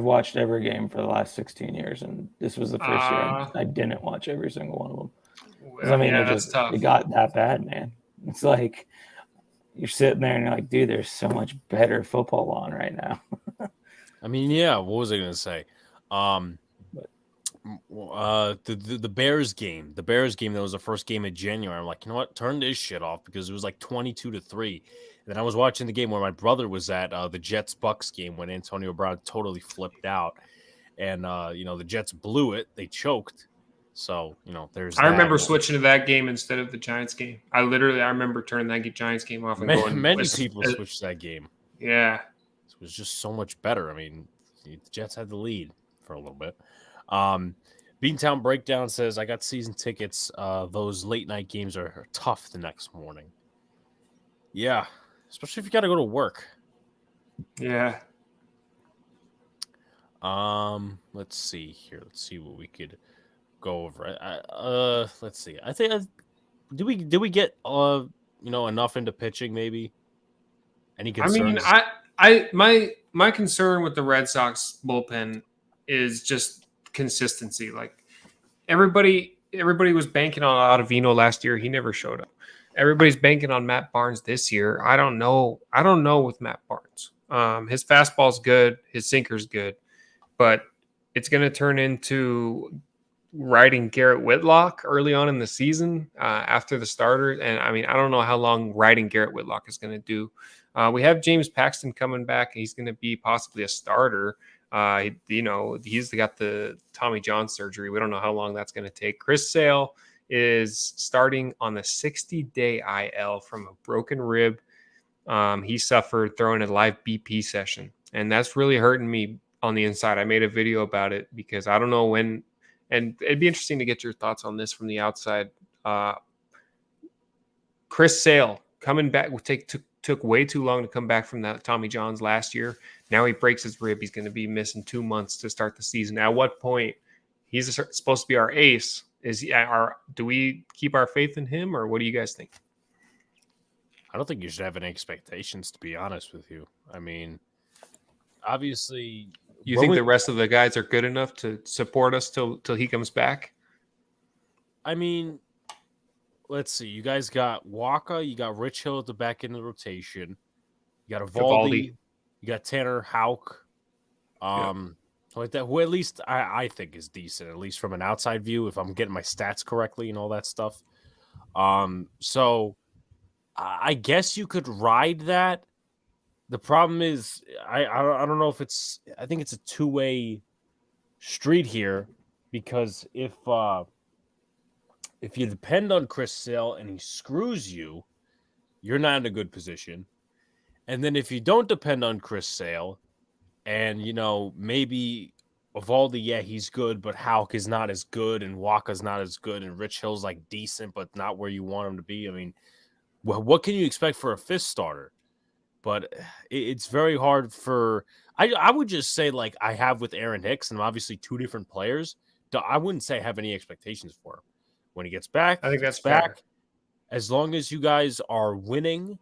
watched every game for the last 16 years, and this was the first year I didn't watch every single one of them. Well, I mean, tough. It got that bad, man. It's like you're sitting there and you're like, dude, there's so much better football on right now. I mean, yeah. What was I going to say? The Bears game. The Bears game, that was the first game of January. I'm like, you know what? Turn this shit off because it was 22-3. And then I was watching the game where my brother was at, the Jets-Bucks game when Antonio Brown totally flipped out. And, the Jets blew it. They choked. So, there's I remember switching to that game instead of the Giants game. I remember turning that Giants game off and going. Many people switched that game. Yeah. It was just so much better. I mean, the Jets had the lead for a little bit. Beantown Breakdown says, I got season tickets. Those late night games are tough the next morning. Yeah, especially if you got to go to work. Yeah. Let's see here. Let's see what we could go over. Let's see. I think did we get enough into pitching maybe? Any concerns? I mean, my concern with the Red Sox bullpen is just consistency. Like everybody was banking on Ottavino last year. He never showed up. Everybody's banking on Matt Barnes this year. I don't know with Matt Barnes. His fastball's good. His sinker's good. But it's going to turn into riding Garrett Whitlock early on in the season after the starter. And, I mean, I don't know how long riding Garrett Whitlock is going to do. We have James Paxton coming back. He's going to be possibly a starter. He's got the Tommy John surgery. We don't know how long that's going to take. Chris Sale is starting on the 60-day IL from a broken rib. He suffered throwing a live BP session, and that's really hurting me on the inside. I made a video about it because I don't know when, and it'd be interesting to get your thoughts on this from the outside. Chris Sale coming back took way too long to come back from that Tommy John's last year. Now he breaks his rib. He's going to be missing 2 months to start the season. At what point he's supposed to be our ace? Do we keep our faith in him, or what do you guys think? I don't think you should have any expectations, to be honest with you. I mean, obviously, you think the rest of the guys are good enough to support us till he comes back? I mean, let's see. You guys got Walker. You got Rich Hill at the back end of the rotation. You got Evaldi. You got Tanner Houck. Like that, who at least I think is decent, at least from an outside view, if I'm getting my stats correctly and all that stuff. So I guess you could ride that. The problem is, I don't know if I think it's a two-way street here, because if you depend on Chris Sale and he screws you, you're not in a good position. And then if you don't depend on Chris Sale, and maybe Evaldi, yeah, he's good, but Houck is not as good, and Waka's not as good, and Rich Hill's like decent, but not where you want him to be. I mean, what can you expect for a fifth starter? But it's very hard for. I would just say, like I have with Aaron Hicks, and obviously two different players. I wouldn't say I have any expectations for him. When he gets back, I think that's back. fair. As long as you guys are winning,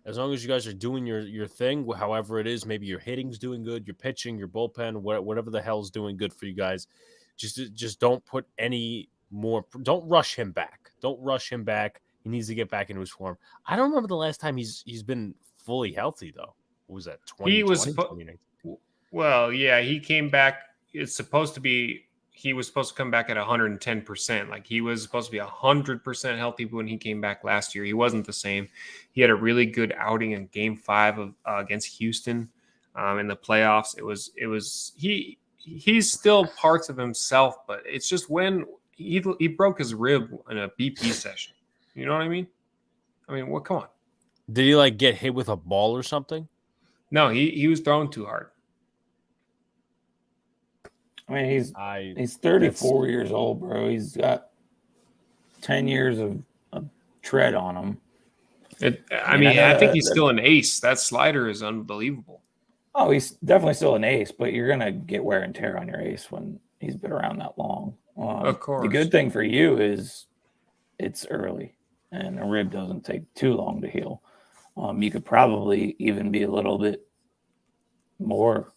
as long as you guys are doing your thing, however it is, maybe your hitting's doing good, your pitching, your bullpen, whatever the hell's doing good for you guys, just don't put any more. Don't rush him back. Don't rush him back. He needs to get back into his form. I don't remember the last time he's been fully healthy though. What was that? 2020? Well, yeah, he came back. It's supposed to be. He was supposed to come back at 110%. Like he was supposed to be 100% healthy when he came back last year. He wasn't the same. He had a really good outing in Game 5 of against Houston in the playoffs. He's still parts of himself, but it's just when he broke his rib in a BP session. You know what I mean? Well, come on. Did he like get hit with a ball or something? No, he was throwing too hard. I mean, he's 34 years old, bro. He's got 10 years of tread on him. I think he's still an ace. That slider is unbelievable. Oh, he's definitely still an ace, but you're going to get wear and tear on your ace when he's been around that long. Of course. The good thing for you is it's early, and a rib doesn't take too long to heal. You could probably even be a little bit more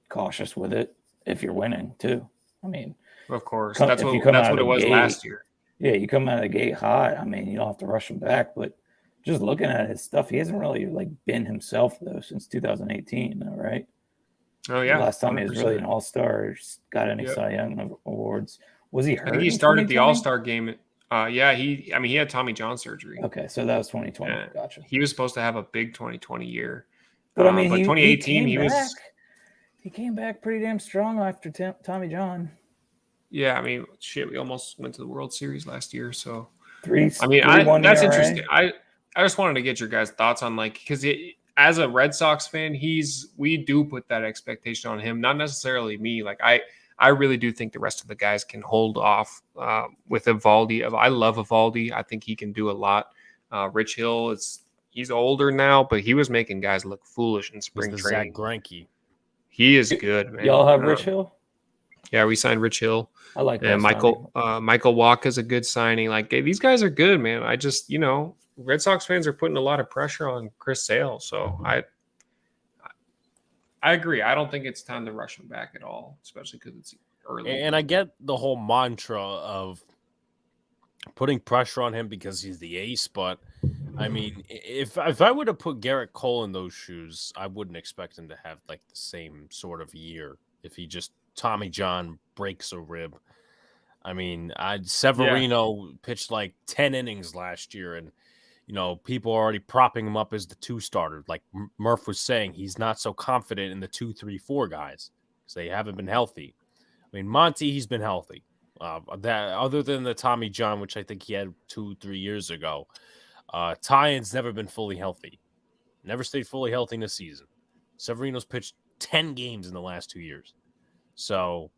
cautious with it if you're winning too. I mean, of course, that's what it was last year. Yeah, you come out of the gate hot. I mean, you don't have to rush him back, but just looking at his stuff, he hasn't really like been himself though since 2018, though, right? Oh yeah, the last time 100%. He was really an all-star, got any Cy Young awards. Was he hurt? I think he started the All-Star game. Yeah, he had Tommy John surgery. Okay, so that was 2020. Gotcha. He was supposed to have a big 2020 year, but I mean, but 2018 he came back pretty damn strong after Tommy John. Yeah, I mean, shit, we almost went to the World Series last year, so that's interesting. I just wanted to get your guys' thoughts on because as a Red Sox fan, we do put that expectation on him, not necessarily me. Like I really do think the rest of the guys can hold off with Evaldi. I love Evaldi. I think he can do a lot. Rich Hill he's older now, but he was making guys look foolish in spring training. Zach Greinke. He is good, man. Y'all have Rich Hill? Yeah, we signed Rich Hill. I like that. And Michael Wacha is a good signing. Like these guys are good, man. I just, Red Sox fans are putting a lot of pressure on Chris Sale. So I agree. I don't think it's time to rush him back at all, especially because it's early. And I get the whole mantra of putting pressure on him because he's the ace. But, I mean, if I were to put Garrett Cole in those shoes, I wouldn't expect him to have, like, the same sort of year if he just Tommy John breaks a rib. I mean, Severino pitched, like, 10 innings last year, and people are already propping him up as the 2 starter. Like Murph was saying, he's not so confident in the 2, 3, 4 guys because they haven't been healthy. I mean, Monty, he's been healthy. That other than the Tommy John, which I think he had 2, 3 years ago, Tyan's never been fully healthy. Never stayed fully healthy in a season. Severino's pitched 10 games in the last 2 years. So,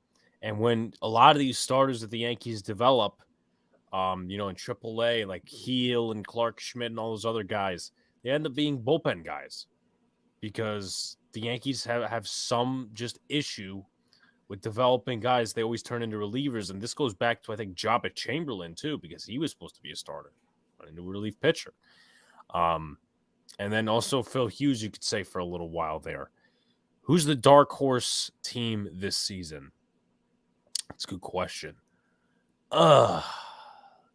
and when a lot of these starters that the Yankees develop, in AAA, like Heel and Clark Schmidt and all those other guys, they end up being bullpen guys because the Yankees have some just issue with developing guys. They always turn into relievers, and this goes back to, I think, Jabba Chamberlain, too, because he was supposed to be a starter, a new relief pitcher. And then also Phil Hughes, you could say, for a little while there. Who's the dark horse team this season? That's a good question. Dark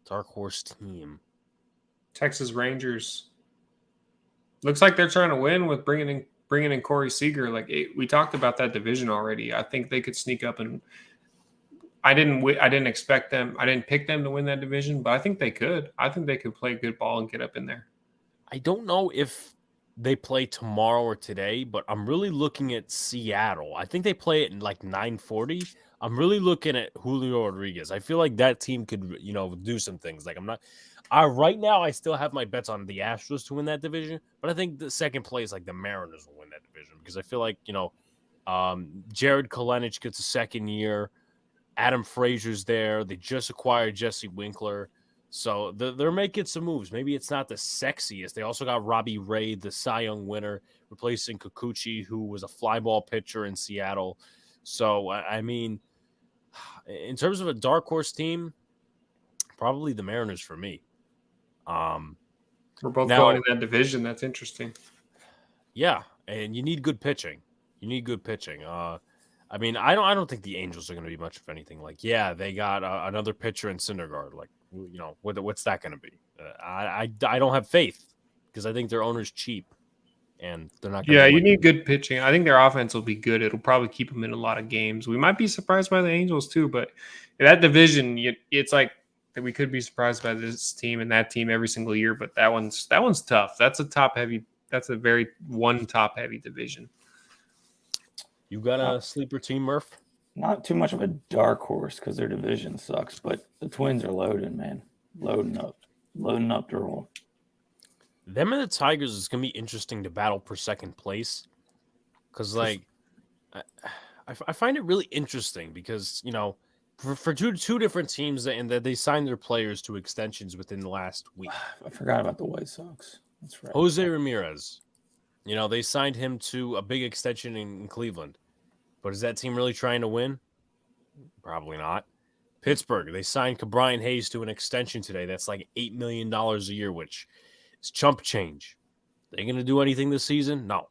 horse team. Texas Rangers. Looks like they're trying to win with bringing in Corey Seager. Like we talked about that division already. I think they could sneak up, and I didn't expect them. I didn't pick them to win that division, but I think they could. I think they could play good ball and get up in there. I don't know if they play tomorrow or today, but I'm really looking at Seattle. I think they play it in like 9:40. I'm really looking at Julio Rodriguez. I feel like that team could, do some things. Like right now I still have my bets on the Astros to win that division, but I think the second place, like the Mariners, will win that division because I feel like, Jared Kelenic gets a second year. Adam Frazier's there. They just acquired Jesse Winkler. So they're making some moves. Maybe it's not the sexiest. They also got Robbie Ray, the Cy Young winner, replacing Kikuchi, who was a fly ball pitcher in Seattle. So, I mean, in terms of a dark horse team, probably the Mariners for me. We're both going in that division. That's interesting. Yeah, and you need good pitching. I mean, I don't think the Angels are going to be much of anything. Like, yeah, they got another pitcher in Syndergaard. Like, what's that going to be? I don't have faith because I think their owner's cheap, and they're not. Yeah, you need good pitching. I think their offense will be good. It'll probably keep them in a lot of games. We might be surprised by the Angels too, but in that division, it's like that we could be surprised by this team and that team every single year. But that one's tough. That's a top heavy. That's a very top heavy division. You got a sleeper team, Murph? Not too much of a dark horse because their division sucks, but the Twins are loaded, man. Loading up to roll. Them and the Tigers is going to be interesting to battle for second place because, like, I find it really interesting because, for two different teams and that they signed their players to extensions within the last week. I forgot about the White Sox. That's right. Jose Ramirez. They signed him to a big extension in Cleveland. But is that team really trying to win? Probably not. Pittsburgh, they signed Brian Hayes to an extension today. That's like $8 million a year, which is chump change. They going to do anything this season? No.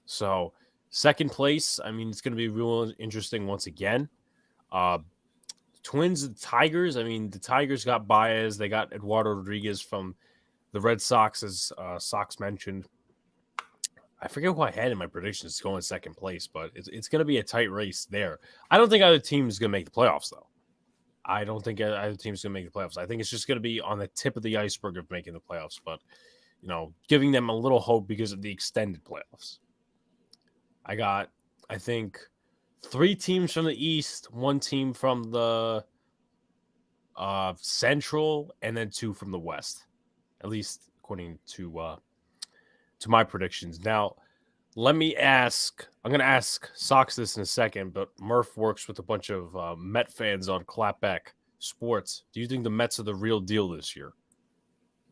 So, second place, I mean, it's going to be real interesting once again. Twins and Tigers, I mean, the Tigers got Baez. They got Eduardo Rodriguez from the Red Sox, as Sox mentioned. I forget who I had in my predictions to go in second place, but it's going to be a tight race there. I don't think either team is going to make the playoffs, though. I don't think either team is going to make the playoffs. I think it's just going to be on the tip of the iceberg of making the playoffs, but, giving them a little hope because of the extended playoffs. I got, I think, 3 teams from the East, 1 team from the Central, and then 2 from the West, at least according to my predictions. Now, I'm going to ask Sox this in a second, but Murph works with a bunch of Met fans on Clapback Sports. Do you think the Mets are the real deal this year?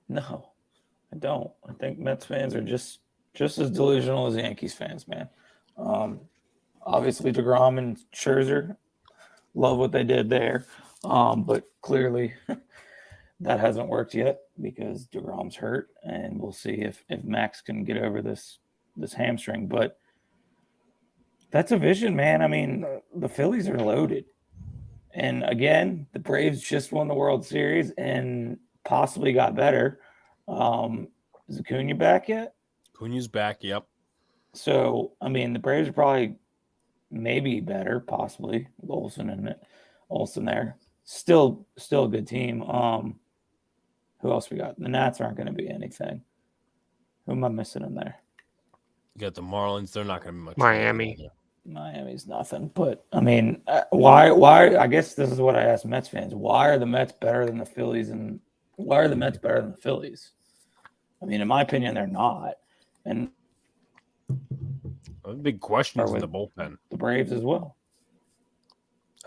No, I don't. I think Mets fans are just as delusional as Yankees fans, man. Obviously, DeGrom and Scherzer love what they did there, but clearly that hasn't worked yet because DeGrom's hurt, and we'll see if Max can get over this hamstring. But that's a vision, man. I mean, the Phillies are loaded. And again, the Braves just won the World Series and possibly got better. Is Acuna back yet? Acuna's back, yep. So, I mean, the Braves are probably maybe better, possibly, with Olsen there. Still a good team. Who else we got? The Nats aren't going to be anything. Who am I missing in there? You got the Marlins. They're not going to be much. Miami's nothing. But, I mean, why? I guess this is what I ask Mets fans. Why are the Mets better than the Phillies? And why are the Mets better than the Phillies? I mean, in my opinion, they're not. And big questions in the bullpen. The Braves as well.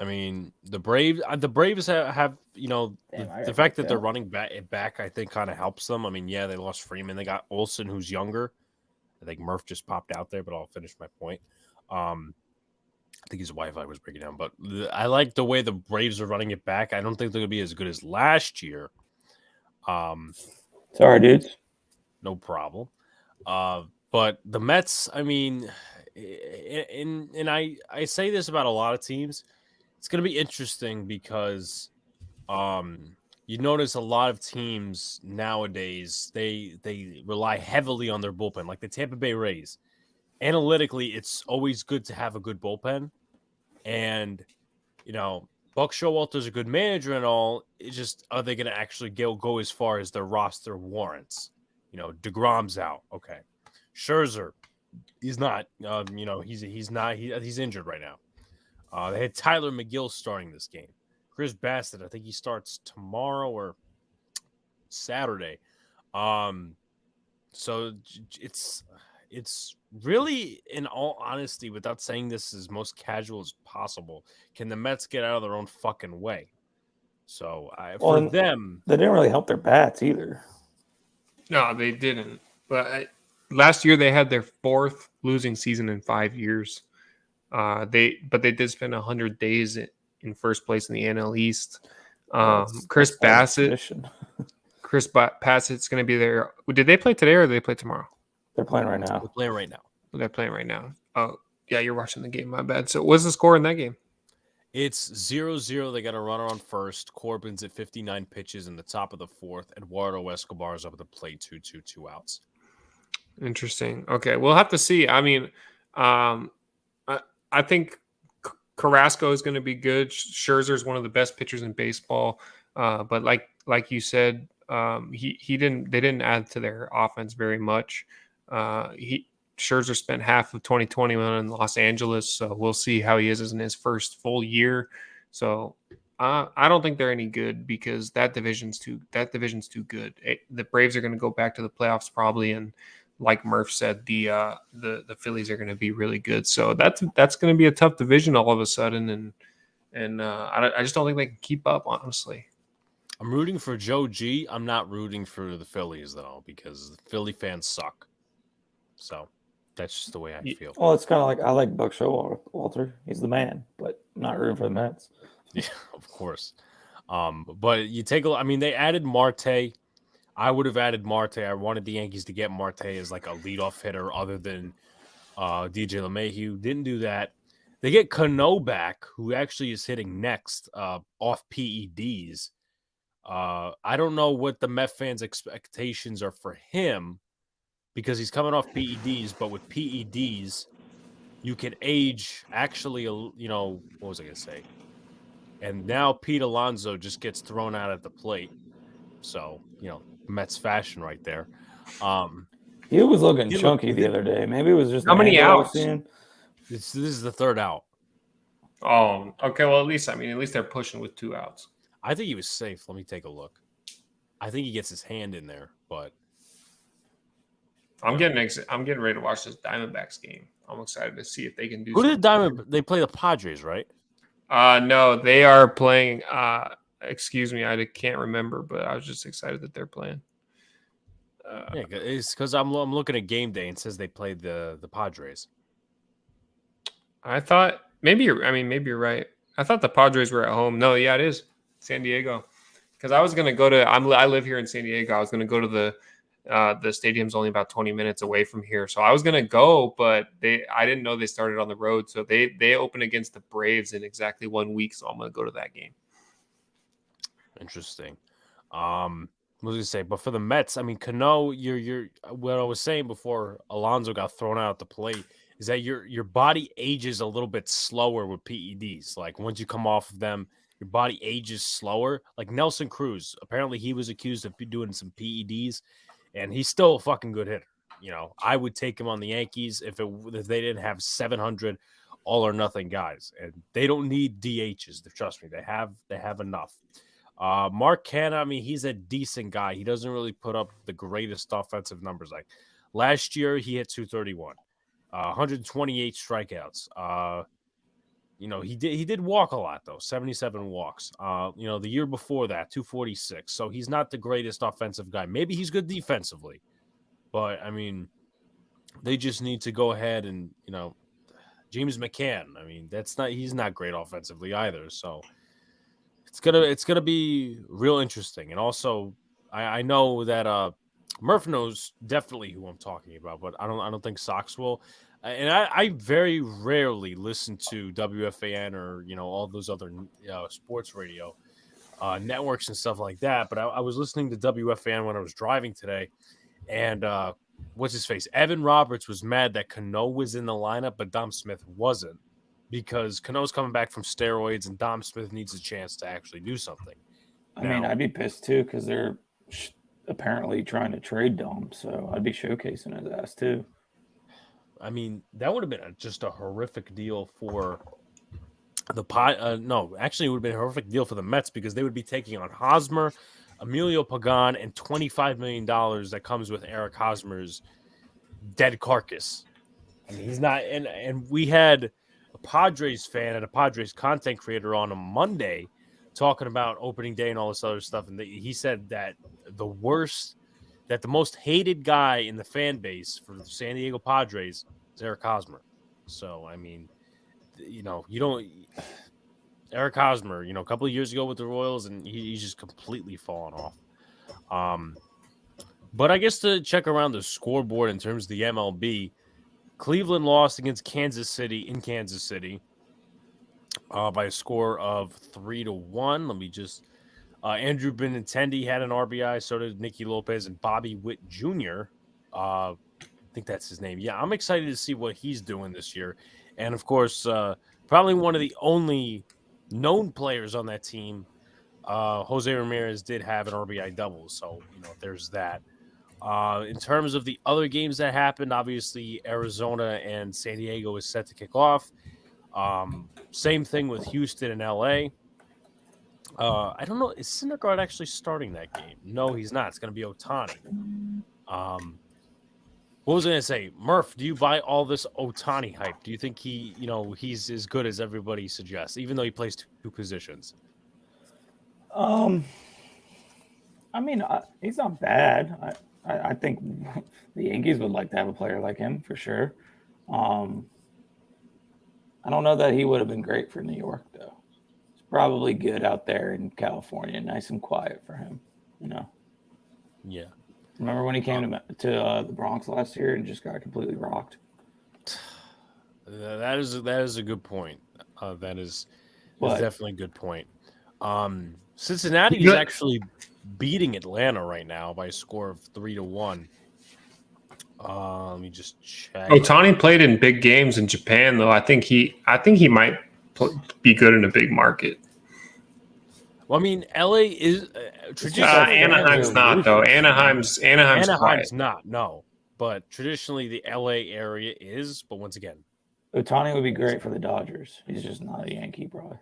I mean, the Braves have Damn, the fact that they're running back I think kind of helps them. I mean, yeah, they lost Freeman. They got Olsen, who's younger. I think Murph just popped out there, but I'll finish my point. I think his Wi-Fi was breaking down, but I like the way the Braves are running it back. I don't think they're going to be as good as last year. Sorry, dudes. No problem. But the Mets, I mean, and I say this about a lot of teams. It's going to be interesting because you notice a lot of teams nowadays they rely heavily on their bullpen, like the Tampa Bay Rays. Analytically, it's always good to have a good bullpen, and Buck Showalter's a good manager and all. It's just, are they going to actually go as far as their roster warrants? DeGrom's out. Okay. Scherzer, he's not. He's injured right now. They had Tyler McGill starting this game. Chris Bassett, I think he starts tomorrow or Saturday. So it's really, in all honesty, without saying this as most casual as possible, can the Mets get out of their own fucking way? So for them, they didn't really help their bats either. No, they didn't. But last year they had their 4th losing season in 5 years. They did spend 100 days in first place in the NL East. Chris Bassett's going to be there. Did they play today or did they play tomorrow? They're playing right now. They're playing right now. Oh, yeah, you're watching the game. My bad. So what's the score in that game? It's 0-0. They got a runner on first. Corbin's at 59 pitches in the top of the 4th. Eduardo Escobar's up at the plate, 2-2, 2 outs. Interesting. Okay, we'll have to see. I mean, I think Carrasco is going to be good. Scherzer is one of the best pitchers in baseball. But like you said, they didn't add to their offense very much. Scherzer spent half of 2021 in Los Angeles, so we'll see how he is in his first full year. So I don't think they're any good because that division's too good. The Braves are going to go back to the playoffs probably, and like Murph said, the Phillies are going to be really good. So that's going to be a tough division all of a sudden, and I just don't think they can keep up, honestly. I'm rooting for Joe G. I'm not rooting for the Phillies though because the Philly fans suck. So that's just the way I feel. Well, it's kind of like I like Buck Showalter. He's the man, but I'm not rooting for the Mets. Yeah, of course. But you take a look. I mean, they added Marte. I would have added Marte. I wanted the Yankees to get Marte as like a leadoff hitter other than DJ LeMahieu. Didn't do that. They get Cano back, who actually is hitting next off PEDs. I don't know what the Met fans' expectations are for him because he's coming off PEDs, but with PEDs, you can age actually, what was I going to say? And now Pete Alonso just gets thrown out at the plate. So, Mets fashion right there. He was looking chunky the other day. Maybe it was just how many outs? This is the 3rd out. Oh, okay. Well, at least they're pushing with 2 outs. I think he was safe. Let me take a look. I think he gets his hand in there, but I'm getting ready to watch this Diamondbacks game. I'm excited to see if they can do. Who did they play the Padres, right? No, they are playing. Excuse me, I can't remember, but I was just excited that they're playing. Yeah, it's because I'm looking at game day and it says they played the Padres. I thought maybe you're right. I thought the Padres were at home. No, yeah, it is San Diego. Because I was gonna go to. I live here in San Diego. I was gonna go to the stadium's only about 20 minutes away from here, so I was gonna go, but I didn't know they started on the road. So they open against the Braves in exactly 1 week. So I'm gonna go to that game. Interesting. What was I gonna say? But for the Mets, I mean, Cano, you're what I was saying before Alonso got thrown out at the plate is that your body ages a little bit slower with PEDs. Like once you come off of them, your body ages slower. Like Nelson Cruz, apparently he was accused of doing some PEDs, and he's still a fucking good hitter. I would take him on the Yankees if they didn't have 700 all or nothing guys, and they don't need DHs. Trust me, they have enough. Mark Canha, I mean, he's a decent guy. He doesn't really put up the greatest offensive numbers. Like last year, he hit 231, 128 strikeouts. he did walk a lot though, 77 walks. The year before that, 246. So he's not the greatest offensive guy. Maybe he's good defensively, but I mean, they just need to go ahead and James McCann. I mean, he's not great offensively either. So it's gonna be real interesting. And also, I know that Murph knows definitely who I'm talking about, but I don't think Sox will. And I very rarely listen to WFAN or all those other sports radio networks and stuff like that. But I was listening to WFAN when I was driving today, and what's his face? Evan Roberts was mad that Cano was in the lineup, but Dom Smith wasn't, because Cano's coming back from steroids, and Dom Smith needs a chance to actually do something. I mean, I'd be pissed too because they're apparently trying to trade Dom, so I'd be showcasing his ass too. I mean, that would have been just a horrific deal for the pot. No, actually, it would have been a horrific deal for the Mets because they would be taking on Hosmer, Emilio Pagan, and $25 million that comes with Eric Hosmer's dead carcass. I mean, he's not. And we had a Padres fan and a Padres content creator on a Monday talking about opening day and all this other stuff, and he said that the most hated guy in the fan base for the San Diego Padres is Eric Hosmer. So, I mean, you don't Eric Hosmer, a couple of years ago with the Royals, and he's just completely fallen off. But I guess to check around the scoreboard in terms of the MLB, Cleveland lost against Kansas City in Kansas City by a score of 3-1. Let me just Andrew Benintendi had an RBI, so did Nicky Lopez and Bobby Witt Jr. I think that's his name. Yeah, I'm excited to see what he's doing this year. And, of course, probably one of the only known players on that team, Jose Ramirez, did have an RBI double. So, there's that. In terms of the other games that happened, obviously Arizona and San Diego is set to kick off. Same thing with Houston and LA. I don't know. Is Syndergaard actually starting that game? No, he's not. It's going to be Ohtani. What was I going to say? Murph, do you buy all this Ohtani hype? Do you think he's as good as everybody suggests, even though he plays two positions? I mean, he's not bad. I think the Yankees would like to have a player like him for sure. I don't know that he would have been great for New York, though. It's probably good out there in California, nice and quiet for him, Yeah. Remember when he came to the Bronx last year and just got completely rocked? That is a good point. That is definitely a good point. Cincinnati is actually beating Atlanta right now by a score of 3-1. Let me just check. Ohtani played in big games in Japan, though. I think he might be good in a big market. Well, I mean, LA is traditionally Anaheim's not, though. Anaheim's quiet. Not, no. But traditionally, the LA area is. But once again, Ohtani would be great for the Dodgers. He's just not a Yankee, bro.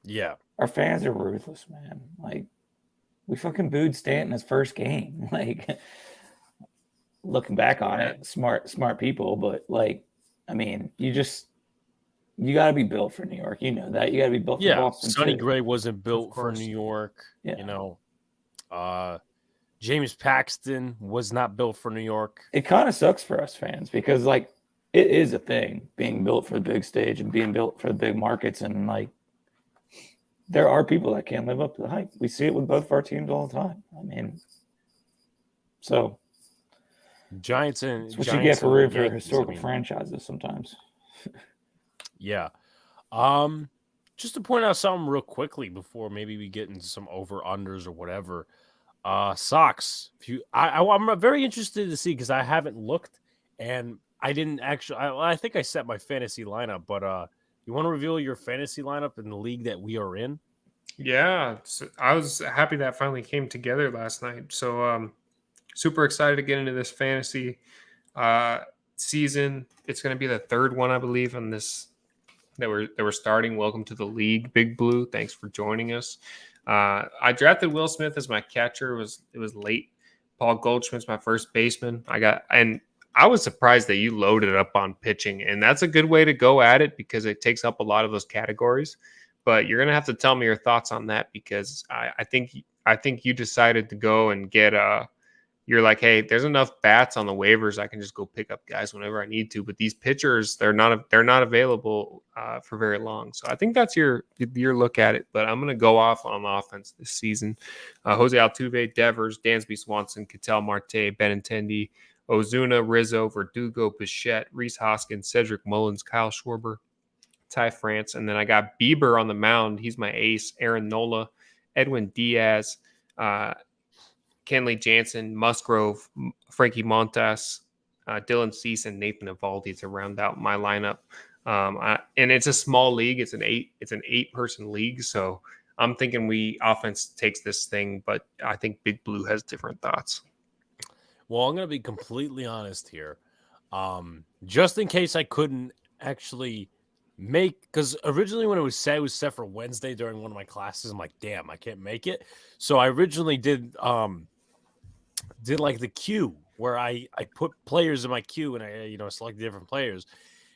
Yeah, our fans are ruthless, man. Like, we fucking booed Stanton his first game. Like, looking back on it, smart people, but I mean, you got to be built for New York. You know that. You got to be built for Boston. Sonny Gray wasn't built for New York. Yeah. James Paxton was not built for New York. It kind of sucks for us fans because it is a thing being built for the big stage and being built for the big markets, and there are people that can't live up to the hype. We see it with both of our teams all the time. I mean, so Giants and that's what you get for historical franchises sometimes. Yeah. Just to point out something real quickly before maybe we get into some over-unders or whatever. Sox. I'm very interested to see because I haven't looked and I didn't actually. I think I set my fantasy lineup, but you want to reveal your fantasy lineup in the league that we are in? Yeah, I was happy that finally came together last night. So super excited to get into this fantasy season. It's going to be the third one, I believe, on this that we're starting. Welcome to the league, Big Blue. Thanks for joining us. I drafted Will Smith as my catcher. It was late. Paul Goldschmidt's my first baseman. And I was surprised that you loaded up on pitching, and that's a good way to go at it because it takes up a lot of those categories. But you're gonna have to tell me your thoughts on that because I think you decided to go and get you're like, hey, there's enough bats on the waivers. I can just go pick up guys whenever I need to. But these pitchers, they're not available for very long. So I think that's your look at it. But I'm going to go off on offense this season. Jose Altuve, Devers, Dansby Swanson, Ketel Marte, Benintendi, Ozuna, Rizzo, Verdugo, Bichette, Rhys Hoskins, Cedric Mullins, Kyle Schwarber, Ty France. And then I got Bieber on the mound. He's my ace. Aaron Nola, Edwin Diaz, Kenley Jansen, Musgrove, Frankie Montas, Dylan Cease, and Nathan Eovaldi to round out my lineup. And it's a small league. It's an 8-person league. So I'm thinking offense takes this thing, but I think Big Blue has different thoughts. Well, I'm going to be completely honest here. Just in case I couldn't actually because originally when it was set for Wednesday during one of my classes, I'm like, damn, I can't make it. So I originally did like the queue where I put players in my queue and I selected different players,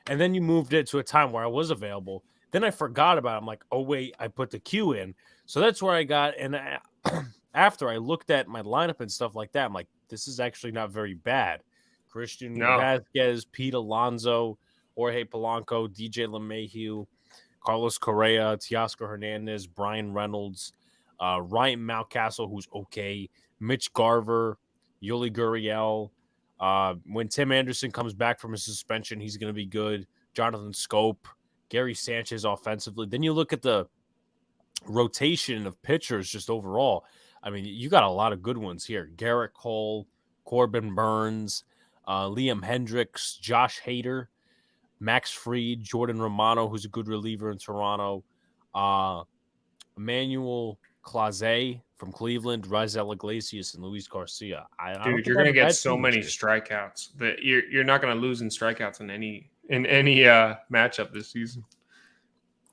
and then you moved it to a time where I was available. Then I forgot about it. I'm like, oh wait, I put the queue in, so that's where I got. And after I looked at my lineup and stuff like that, I'm like, this is actually not very bad. Christian Vasquez, Pete Alonso, Jorge Polanco, DJ LeMahieu, Carlos Correa, Teoscar Hernandez, Brian Reynolds, Ryan Mountcastle, who's okay, Mitch Garver, Yuli Gurriel. When Tim Anderson comes back from his suspension, he's going to be good. Jonathan Scope, Gary Sanchez offensively. Then you look at the rotation of pitchers just overall. I mean, you got a lot of good ones here. Garrett Cole, Corbin Burns, Liam Hendricks, Josh Hader, Max Fried, Jordan Romano, who's a good reliever in Toronto, Emmanuel Clase from Cleveland, Raisel Iglesias, and Luis Garcia. Dude, you're going to get so many strikeouts that you're not going to lose in strikeouts in any matchup this season.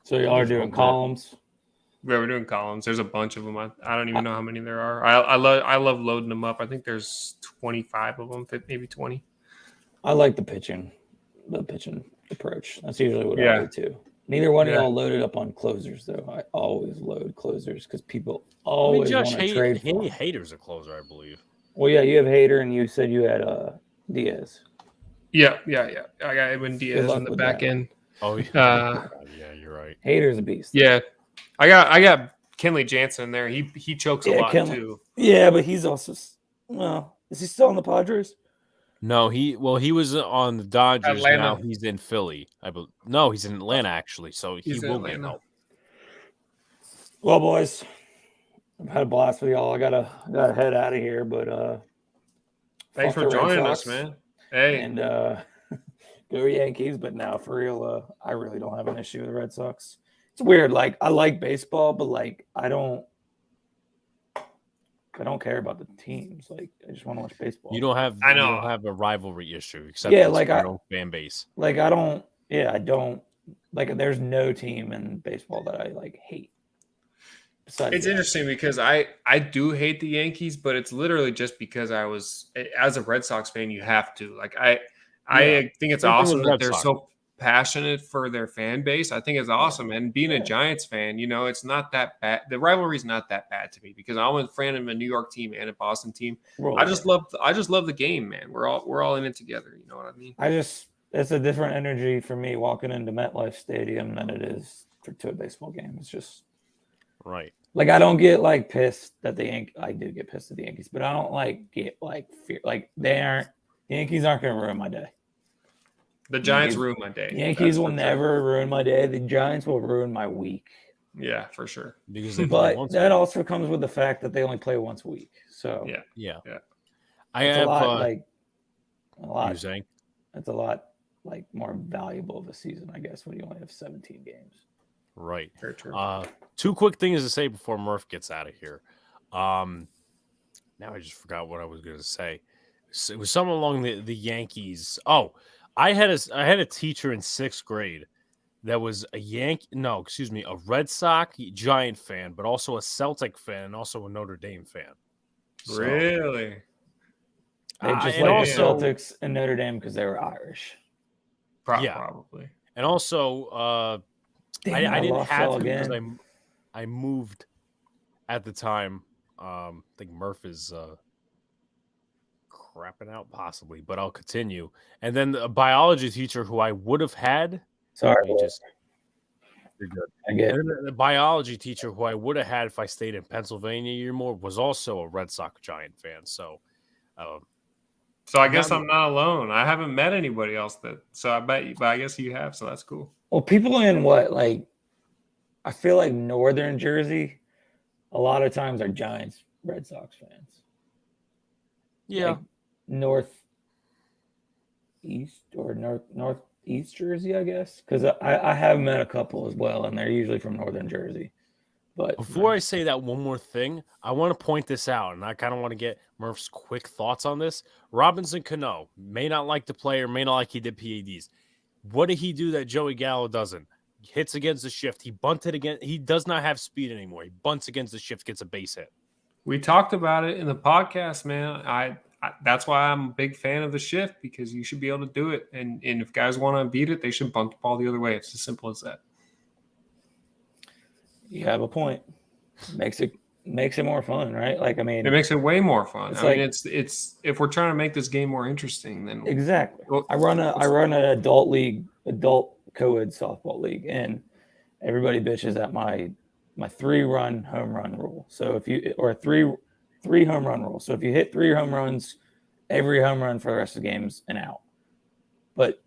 So y'all are doing columns? Yeah, we're doing columns. There's a bunch of them. I don't even know how many there are. I love loading them up. I think there's 25 of them, maybe 20. I like the pitching approach. That's usually what I do too. Neither one of y'all loaded up on closers, though. I always load closers because people always want to trade for them. Hader's a closer, I believe. Well, yeah, you have Hader, and you said you had Diaz. Yeah. I got Edwin Diaz on the back end. Oh, yeah. Yeah, you're right. Hader's a beast. Yeah. I got Kenley Jansen there. He chokes a lot, too. Yeah, but he's also is he still on the Padres? No, he was on the Dodgers. Atlanta. Now he's in Philly. No, he's in Atlanta actually. So he will get help. Well, boys, I've had a blast with y'all. I gotta head out of here, but thanks for joining us, man. Hey, and go Yankees. But now, for real, I really don't have an issue with the Red Sox. It's weird. Like, I like baseball, but like I don't care about the teams. Like, I just want to watch baseball. You don't have a rivalry issue except like your own fan base. Like, I don't like. There's no team in baseball that I like hate. It's interesting because I do hate the Yankees, but it's literally just because as a Red Sox fan, you have to. Like, I think it's awesome that they're so passionate for their fan base. I think it's awesome. And being a Giants fan, it's not that bad. The rivalry is not that bad to me because I'm a fan of a New York team and a Boston team. I just love the game, man. We're all in it together. You know what I mean? It's a different energy for me walking into MetLife Stadium than it is to a baseball game. It's just right. Like, I don't get like pissed that I do get pissed at the Yankees, but I don't like get like fear. Like, the Yankees aren't going to ruin my day. The Giants ruin my day. Yankees will never ruin my day. The Giants will ruin my week. Yeah, for sure. But that also comes with the fact that they only play once a week. So yeah. I have a lot. You're saying it's a lot like more valuable of a season, I guess, when you only have 17 games. Right. Very true. Two quick things to say before Murph gets out of here. Now I just forgot what I was going to say. It was something along the Yankees. Oh, I had a teacher in 6th grade that was a Red Sox Giant fan, but also a Celtic fan and also a Notre Dame fan. So, really? They just and like also, the Celtics and Notre Dame because they were Irish. Yeah. Probably. and also, Damn it, I didn't lost have y'all to because again. I moved at the time. I think Murph is crapping out possibly, but I'll continue. And then a biology teacher who I would have had. Sorry, Let me just. You're good. I get. And then the biology teacher who I would have had if I stayed in Pennsylvania a year more was also a Red Sox Giant fan. So, So I not guess I'm not alone. I haven't met anybody else but I guess you have, so that's cool. Well, people in what, like, I feel like Northern Jersey, a lot of times are Giants, Red Sox fans. yeah. Like northeast or northeast Jersey, I guess, because I have met a couple as well, and they're usually from Northern Jersey. But Before I say that one more thing, I want to point this out, and I kind of want to get Murph's quick thoughts on this. Robinson Cano may not like the player, may not like he did PADs. What did he do that Joey Gallo doesn't? Hits against the shift. He bunted again. He does not have speed anymore. He bunts against the shift, gets a base hit. We talked about it in the podcast, man. I that's why I'm a big fan of the shift, because you should be able to do it. And if guys want to beat it, they should bunt the ball the other way. It's as simple as that. you have a point. Makes it more fun, right? Like, I mean, It makes it way more fun. It's I mean, like- it's if we're trying to make this game more interesting, then exactly. Well, I run an adult league, adult co-ed softball league, and everybody bitches at my 3-run home run rule. So if you or three home run rule. So if you hit 3 home runs, every home run for the rest of the game's an out. But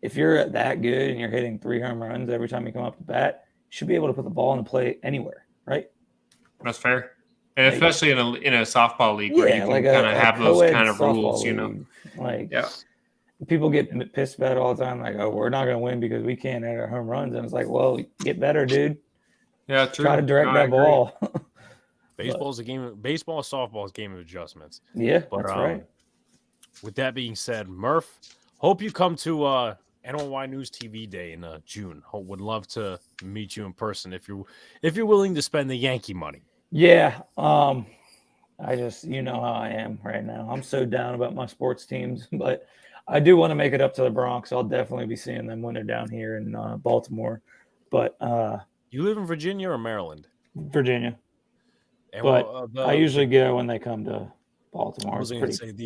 if you're that good and you're hitting 3 home runs every time you come up to bat, you should be able to put the ball in the play anywhere, right? that's fair. And Like- especially in a softball league where you can like kind of have those co-ed kind of rules, softball you know. league. Like, Yeah. people get pissed about it all the time, like, oh, we're not going to win because we can't hit our home runs. And it's like, well, get better, dude. Yeah, true. Try to direct No, I that agree. ball. Baseball is a game. Baseball, softball is a game of adjustments. Yeah, But that's right. with that being said, Murph, hope you come to NOY News TV Day in June. Would love to meet you in person if you're willing to spend the Yankee money. Yeah. I just, you know how I am right now. I'm so down about my sports teams, but I do want to make it up to the Bronx. I'll definitely be seeing them when they're down here in Baltimore. But You live in Virginia or Maryland? Virginia. And But I usually go when they come to Baltimore. I was It's going to pretty. say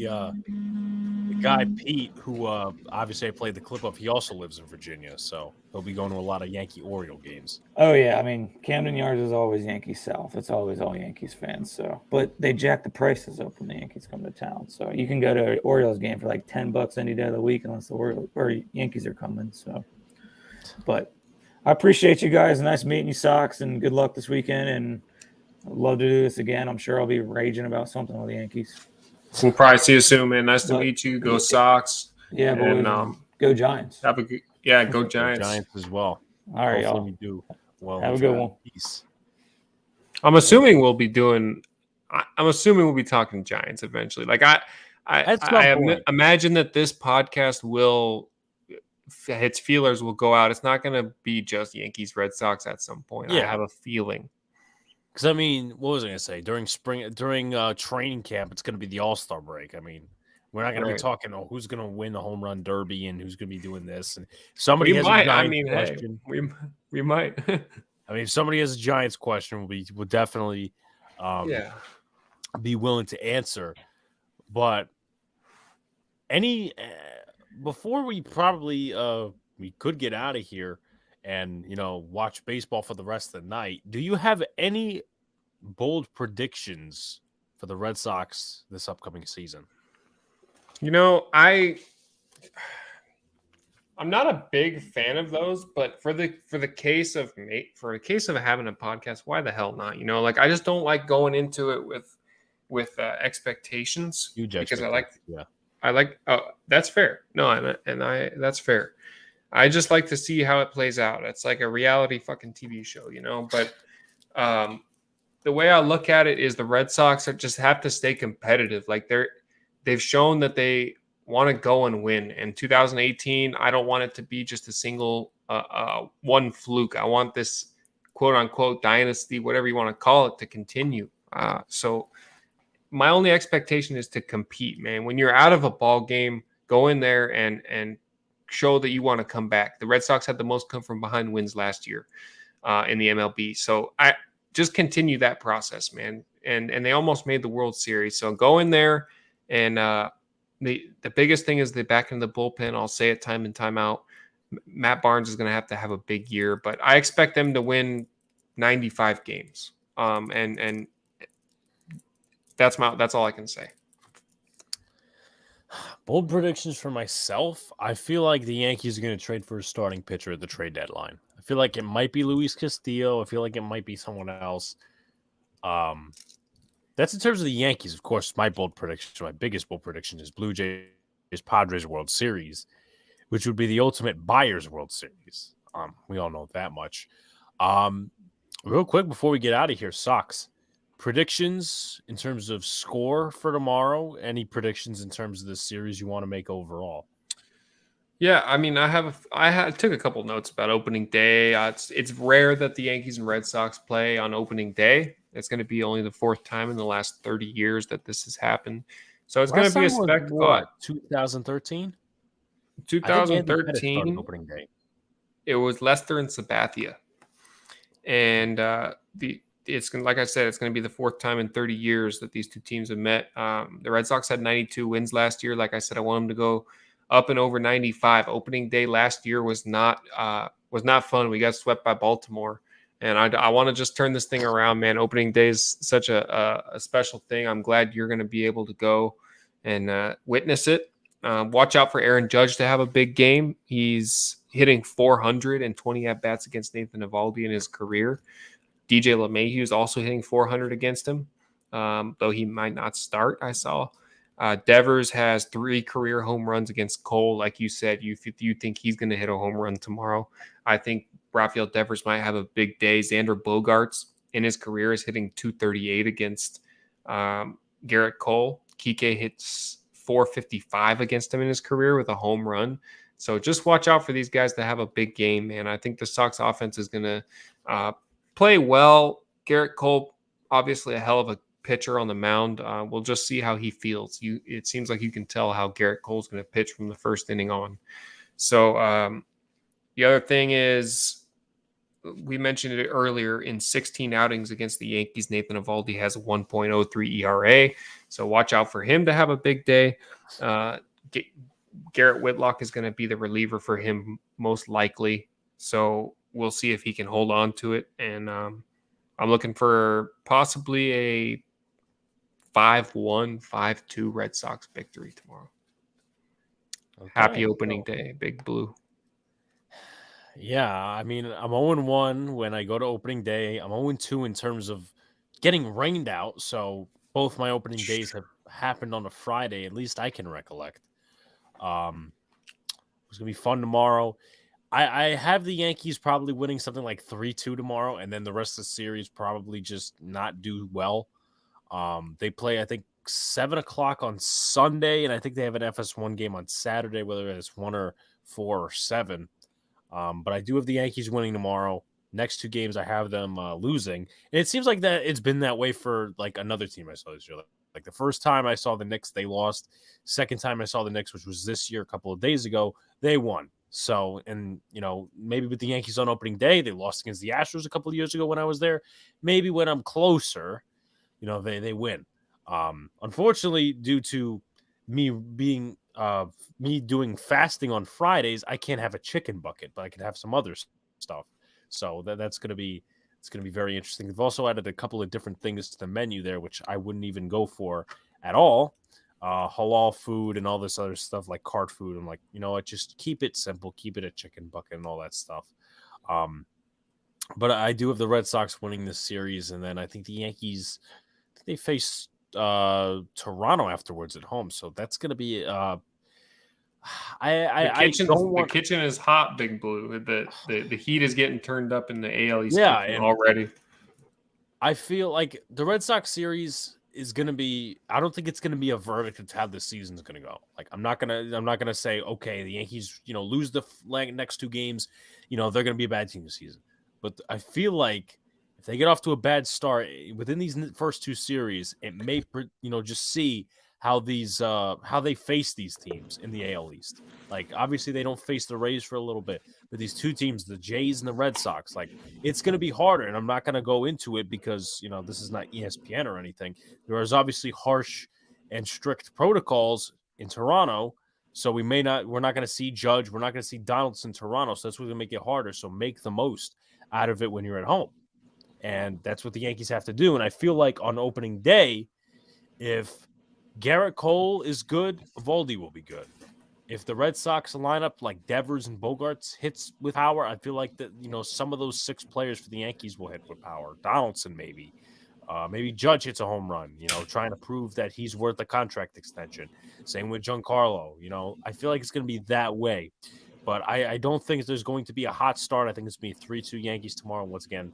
the guy Pete, who obviously I played the clip of, he also lives in Virginia, so he'll be going to a lot of Yankee Oriole games. Oh yeah, I mean Camden Yards is always Yankees South. It's always all Yankees fans. So, but they jack the prices up when the Yankees come to town. So you can go to an Orioles game for like $10 any day of the week, unless the Orioles or Yankees are coming. So, but I appreciate you guys. Nice meeting you, Sox, and good luck this weekend. And I'd love to do this again. I'm sure I'll be raging about something with the Yankees. We'll probably see you soon, man. Nice to But- meet you. Go Sox. Yeah, boys. And, Go Giants. have a good, yeah, go Giants. Giants as well. All right, Hopefully y'all. we do. Well, Have a good one. Peace. I'm assuming we'll be doing. I'm assuming we'll be talking Giants eventually. Like At some I point. imagine that this podcast will its feelers will go out. It's not going to be just Yankees, Red Sox at some point. I Yeah. have a feeling. Because I mean, what was I going to say? During training camp, it's going to be the All-Star break. I mean, we're not going to be talking, who's going to win the home run derby and who's going to be doing this. And if somebody We has might. a I Giants mean, question. hey, we might. I mean, if somebody has a Giants question, we'll definitely Yeah. be willing to answer. But before we probably we could get out of here and watch baseball for the rest of the night, do you have any bold predictions for the Red Sox this upcoming season? I'm not a big fan of those, but for the case of having a podcast, why the hell not? Like I just don't like going into it with expectations. Huge because expectations, that's fair. No, that's fair. I just like to see how it plays out. It's like a reality fucking TV show, But the way I look at it is the Red Sox just have to stay competitive. Like they've shown that they want to go and win. In 2018, I don't want it to be just a single one fluke. I want this quote unquote dynasty, whatever you want to call it, to continue. So my only expectation is to compete, man. When you're out of a ball game, go in there and show that you want to come back. The Red Sox had the most come from behind wins last year in the MLB. So I just continue that process, man. And they almost made the World Series. So go in there and the biggest thing is the back in the bullpen. I'll say it time and time out. Matt Barnes is going to have a big year, but I expect them to win 95 games. And that's all I can say. Bold predictions for myself. I feel like the Yankees are going to trade for a starting pitcher at the trade deadline. I feel like it might be Luis Castillo. I feel like it might be someone else. That's in terms of the Yankees. Of course, my biggest bold prediction is Blue Jays Padres World Series, which would be the ultimate buyer's World Series. We all know that much. Real quick before we get out of here, Sox. Predictions in terms of score for tomorrow? Any predictions in terms of the series you want to make overall? Yeah, I mean, I took a couple notes about opening day. It's rare that the Yankees and Red Sox play on opening day. It's going to be only the fourth time in the last 30 years that this has happened. So it's going to be a spectacle. 2013? 2013. Opening day. It was Lester and Sabathia. And it's going, like I said, it's going to be the fourth time in 30 years that these two teams have met. The Red Sox had 92 wins last year. Like I said, I want them to go up and over 95. Opening day last year was not fun. We got swept by Baltimore, and I want to just turn this thing around, man. Opening day is such a special thing. I'm glad you're going to be able to go and witness it. Watch out for Aaron Judge to have a big game. He's hitting 420 at bats against Nathan Eovaldi in his career. DJ LeMahieu is also hitting 400 against him, though he might not start, I saw. Devers has 3 career home runs against Cole. Like you said, you think he's going to hit a home run tomorrow. I think Rafael Devers might have a big day. Xander Bogaerts in his career is hitting 238 against Garrett Cole. Kike hits 455 against him in his career with a home run. So just watch out for these guys to have a big game, man. I think the Sox offense is going to play well. Garrett Cole, obviously a hell of a pitcher on the mound. We'll just see how he feels. It seems like you can tell how Garrett Cole's going to pitch from the first inning on. So the other thing is, we mentioned it earlier, in 16 outings against the Yankees, Nathan Eovaldi has a 1.03 ERA. So watch out for him to have a big day. Garrett Whitlock is going to be the reliever for him most likely. So we'll see if he can hold on to it. And I'm looking for possibly a 5-1, 5-2 Red Sox victory tomorrow. Okay. Happy opening day, Big Blue. Yeah, I mean, I'm 0-1 when I go to opening day. I'm 0-2 in terms of getting rained out. So both my opening days have happened on a Friday, at least I can recollect. It's going to be fun tomorrow. I have the Yankees probably winning something like 3-2 tomorrow, and then the rest of the series probably just not do well. They play, I think, 7 o'clock on Sunday, and I think they have an FS1 game on Saturday, whether it's 1 or 4 or 7. But I do have the Yankees winning tomorrow. Next 2 games, I have them losing. And it seems like that it's been that way for like another team I saw this year. Like the first time I saw the Knicks, they lost. Second time I saw the Knicks, which was this year, a couple of days ago, they won. So, and, you know, maybe with the Yankees on opening day, they lost against the Astros a couple of years ago when I was there. Maybe when I'm closer, you know, they win. Unfortunately, due to me being me doing fasting on Fridays, I can't have a chicken bucket, but I can have some other stuff. So it's going to be very interesting. They've also added a couple of different things to the menu there, which I wouldn't even go for at all. Halal food and all this other stuff like cart food. I'm like, you know what, just keep it simple, keep it a chicken bucket and all that stuff. But I do have the Red Sox winning this series, and then I think the Yankees, they face Toronto afterwards at home, so that's going to be the kitchen is hot, Big Blue. The heat is getting turned up in the AL East already. I feel like the Red Sox series is going to be, I don't think it's going to be a verdict of how the season's going to go. Like, I'm not going to say, okay, the Yankees, you know, lose the next 2 games, you know, they're going to be a bad team this season. But I feel like If they get off to a bad start within these first two series, it may just see how they face these teams in the AL East. Like obviously they don't face the Rays for a little bit, but these two teams, the Jays and the Red Sox, like it's going to be harder. And I'm not going to go into it because this is not ESPN or anything. There is obviously harsh and strict protocols in Toronto. So we're not going to see Judge. We're not going to see Donaldson in Toronto. So that's what's going to make it harder. So make the most out of it when you're at home. And that's what the Yankees have to do. And I feel like on opening day, if Garrett Cole is good, Eovaldi will be good. If the Red Sox line up like Devers and Bogarts hits with power, I feel like that some of those 6 players for the Yankees will hit with power. Donaldson maybe. Maybe Judge hits a home run, trying to prove that he's worth a contract extension. Same with Giancarlo. I feel like it's going to be that way. But I don't think there's going to be a hot start. I think it's going to be 3-2 Yankees tomorrow once again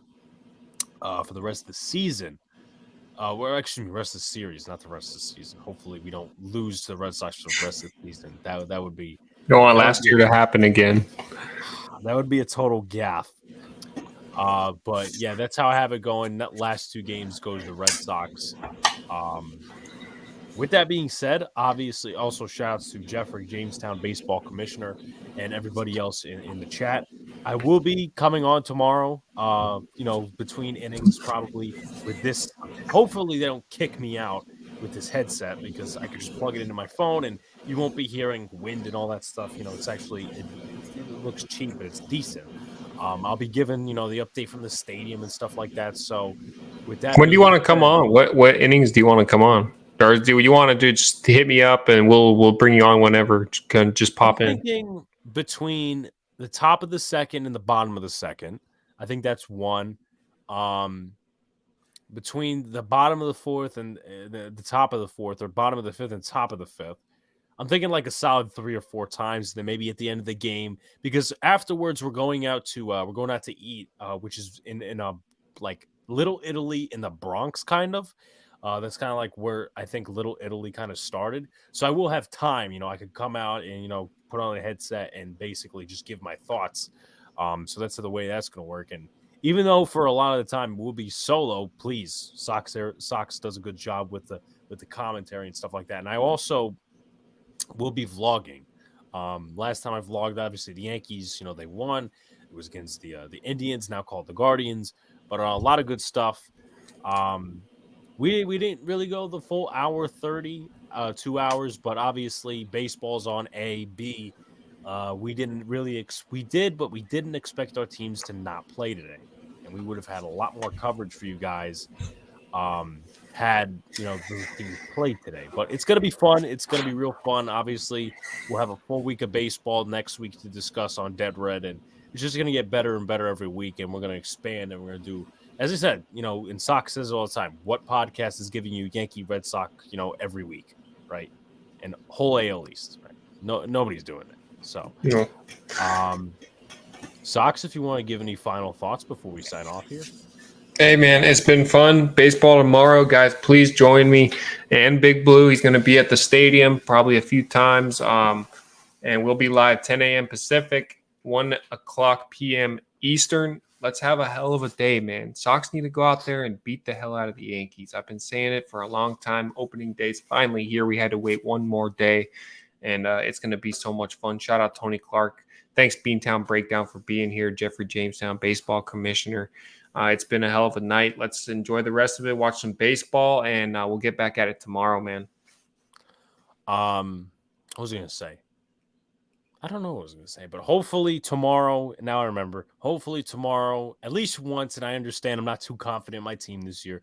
for the rest of the season. Actually, the rest of the series, not the rest of the season. Hopefully, we don't lose to the Red Sox for the rest of the season. That would be. Don't want last year to happen again. That would be a total gaffe. But yeah, that's how I have it going. That last 2 games go to the Red Sox. With that being said, obviously, also shouts to Jeffrey, Jamestown baseball commissioner, and everybody else in the chat. I will be coming on tomorrow, between innings probably with this. Hopefully they don't kick me out with this headset because I can just plug it into my phone and you won't be hearing wind and all that stuff. It's actually, it looks cheap, but it's decent. I'll be giving, the update from the stadium and stuff like that. So with that, when do you want to come on? What innings do you want to come on? Or do you want to do just hit me up and we'll bring you on whenever? Just pop in. Thinking between the top of the second and the bottom of the second. I think that's one. Between the bottom of the fourth and the top of the fourth, or bottom of the fifth and top of the fifth, I'm thinking like a solid 3 or 4 times. Then maybe at the end of the game, because afterwards we're going out to eat, which is in like Little Italy in the Bronx, kind of. That's kind of like where I think Little Italy kind of started. So I will have time. I could come out and put on a headset and basically just give my thoughts. So that's the way that's going to work. And even though for a lot of the time we'll be solo, please, Sox does a good job with the commentary and stuff like that. And I also will be vlogging. Last time I vlogged, obviously the Yankees, they won. It was against the Indians, now called the Guardians. But a lot of good stuff. We didn't really go the full hour 30, 2 hours, but obviously baseball's on A, B. We didn't really we did, but we didn't expect our teams to not play today, and we would have had a lot more coverage for you guys had those teams played today. But it's gonna be fun. It's gonna be real fun. Obviously, we'll have a full week of baseball next week to discuss on Dead Red, and it's just gonna get better and better every week, and we're gonna expand and we're gonna do. As I said, in Sox says all the time, what podcast is giving you Yankee Red Sox, every week, right? And whole AL East, right? Nobody's doing it. So, no. Sox, if you want to give any final thoughts before we sign off here. Hey, man, it's been fun. Baseball tomorrow, guys. Please join me and Big Blue. He's going to be at the stadium probably a few times. And we'll be live 10 a.m. Pacific, 1 o'clock p.m. Eastern. Let's have a hell of a day, man. Sox need to go out there and beat the hell out of the Yankees. I've been saying it for a long time. Opening day's finally here. We had to wait one more day, and it's going to be so much fun. Shout out Tony Clark. Thanks, Beantown Breakdown, for being here. Jeffrey Jamestown, baseball commissioner. It's been a hell of a night. Let's enjoy the rest of it, watch some baseball, and we'll get back at it tomorrow, man. What was I going to say? I don't know what I was going to say, but hopefully tomorrow, now I remember, hopefully tomorrow, at least once, and I understand I'm not too confident in my team this year,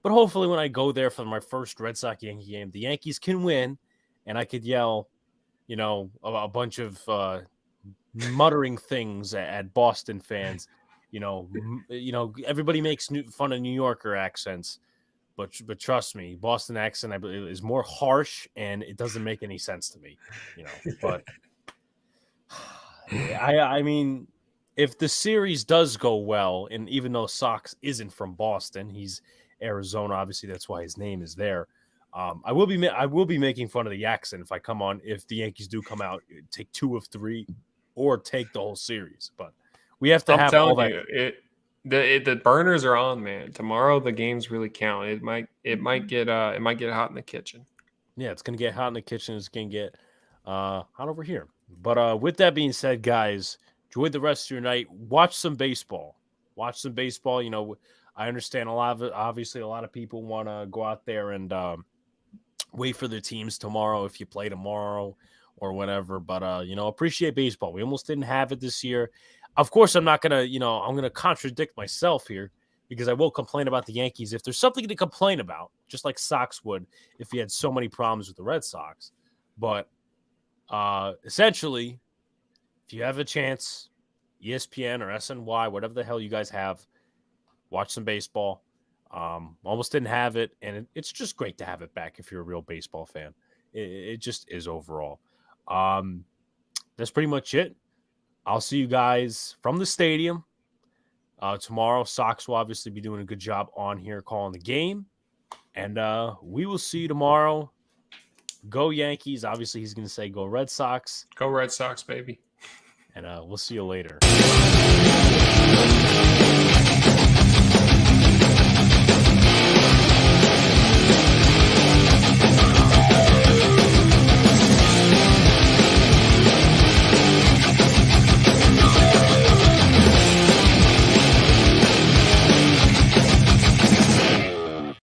but hopefully when I go there for my first Red Sox Yankee game, the Yankees can win, and I could yell, a bunch of muttering things at Boston fans. Everybody makes fun of New Yorker accents, but trust me, Boston accent I believe is more harsh, and it doesn't make any sense to me. But I mean, if the series does go well, and even though Sox isn't from Boston, he's Arizona. Obviously, that's why his name is there. I will be making fun of the accent if I come on. If the Yankees do come out, take 2 of 3, or take the whole series. But we have to have all that. The burners are on, man. Tomorrow the games really count. It might get hot in the kitchen. Yeah, it's gonna get hot in the kitchen. It's gonna get hot over here. But with that being said, guys, enjoy the rest of your night. Watch some baseball. Watch some baseball. You know, I understand a lot of it. Obviously, a lot of people want to go out there and wait for their teams tomorrow if you play tomorrow or whatever. But you know, appreciate baseball. We almost didn't have it this year. Of course, I'm not gonna, I'm gonna contradict myself here because I will complain about the Yankees if there's something to complain about, just like Sox would if he had so many problems with the Red Sox. But essentially, if you have a chance, ESPN or SNY, whatever the hell you guys have, watch some baseball. Almost didn't have it, and it's just great to have it back if you're a real baseball fan. It just is overall. That's pretty much it. I'll see you guys from the stadium tomorrow. Sox will obviously be doing a good job on here calling the game, and we will see you tomorrow. Go Yankees. Obviously, he's going to say go Red Sox. Go Red Sox, baby. And we'll see you later.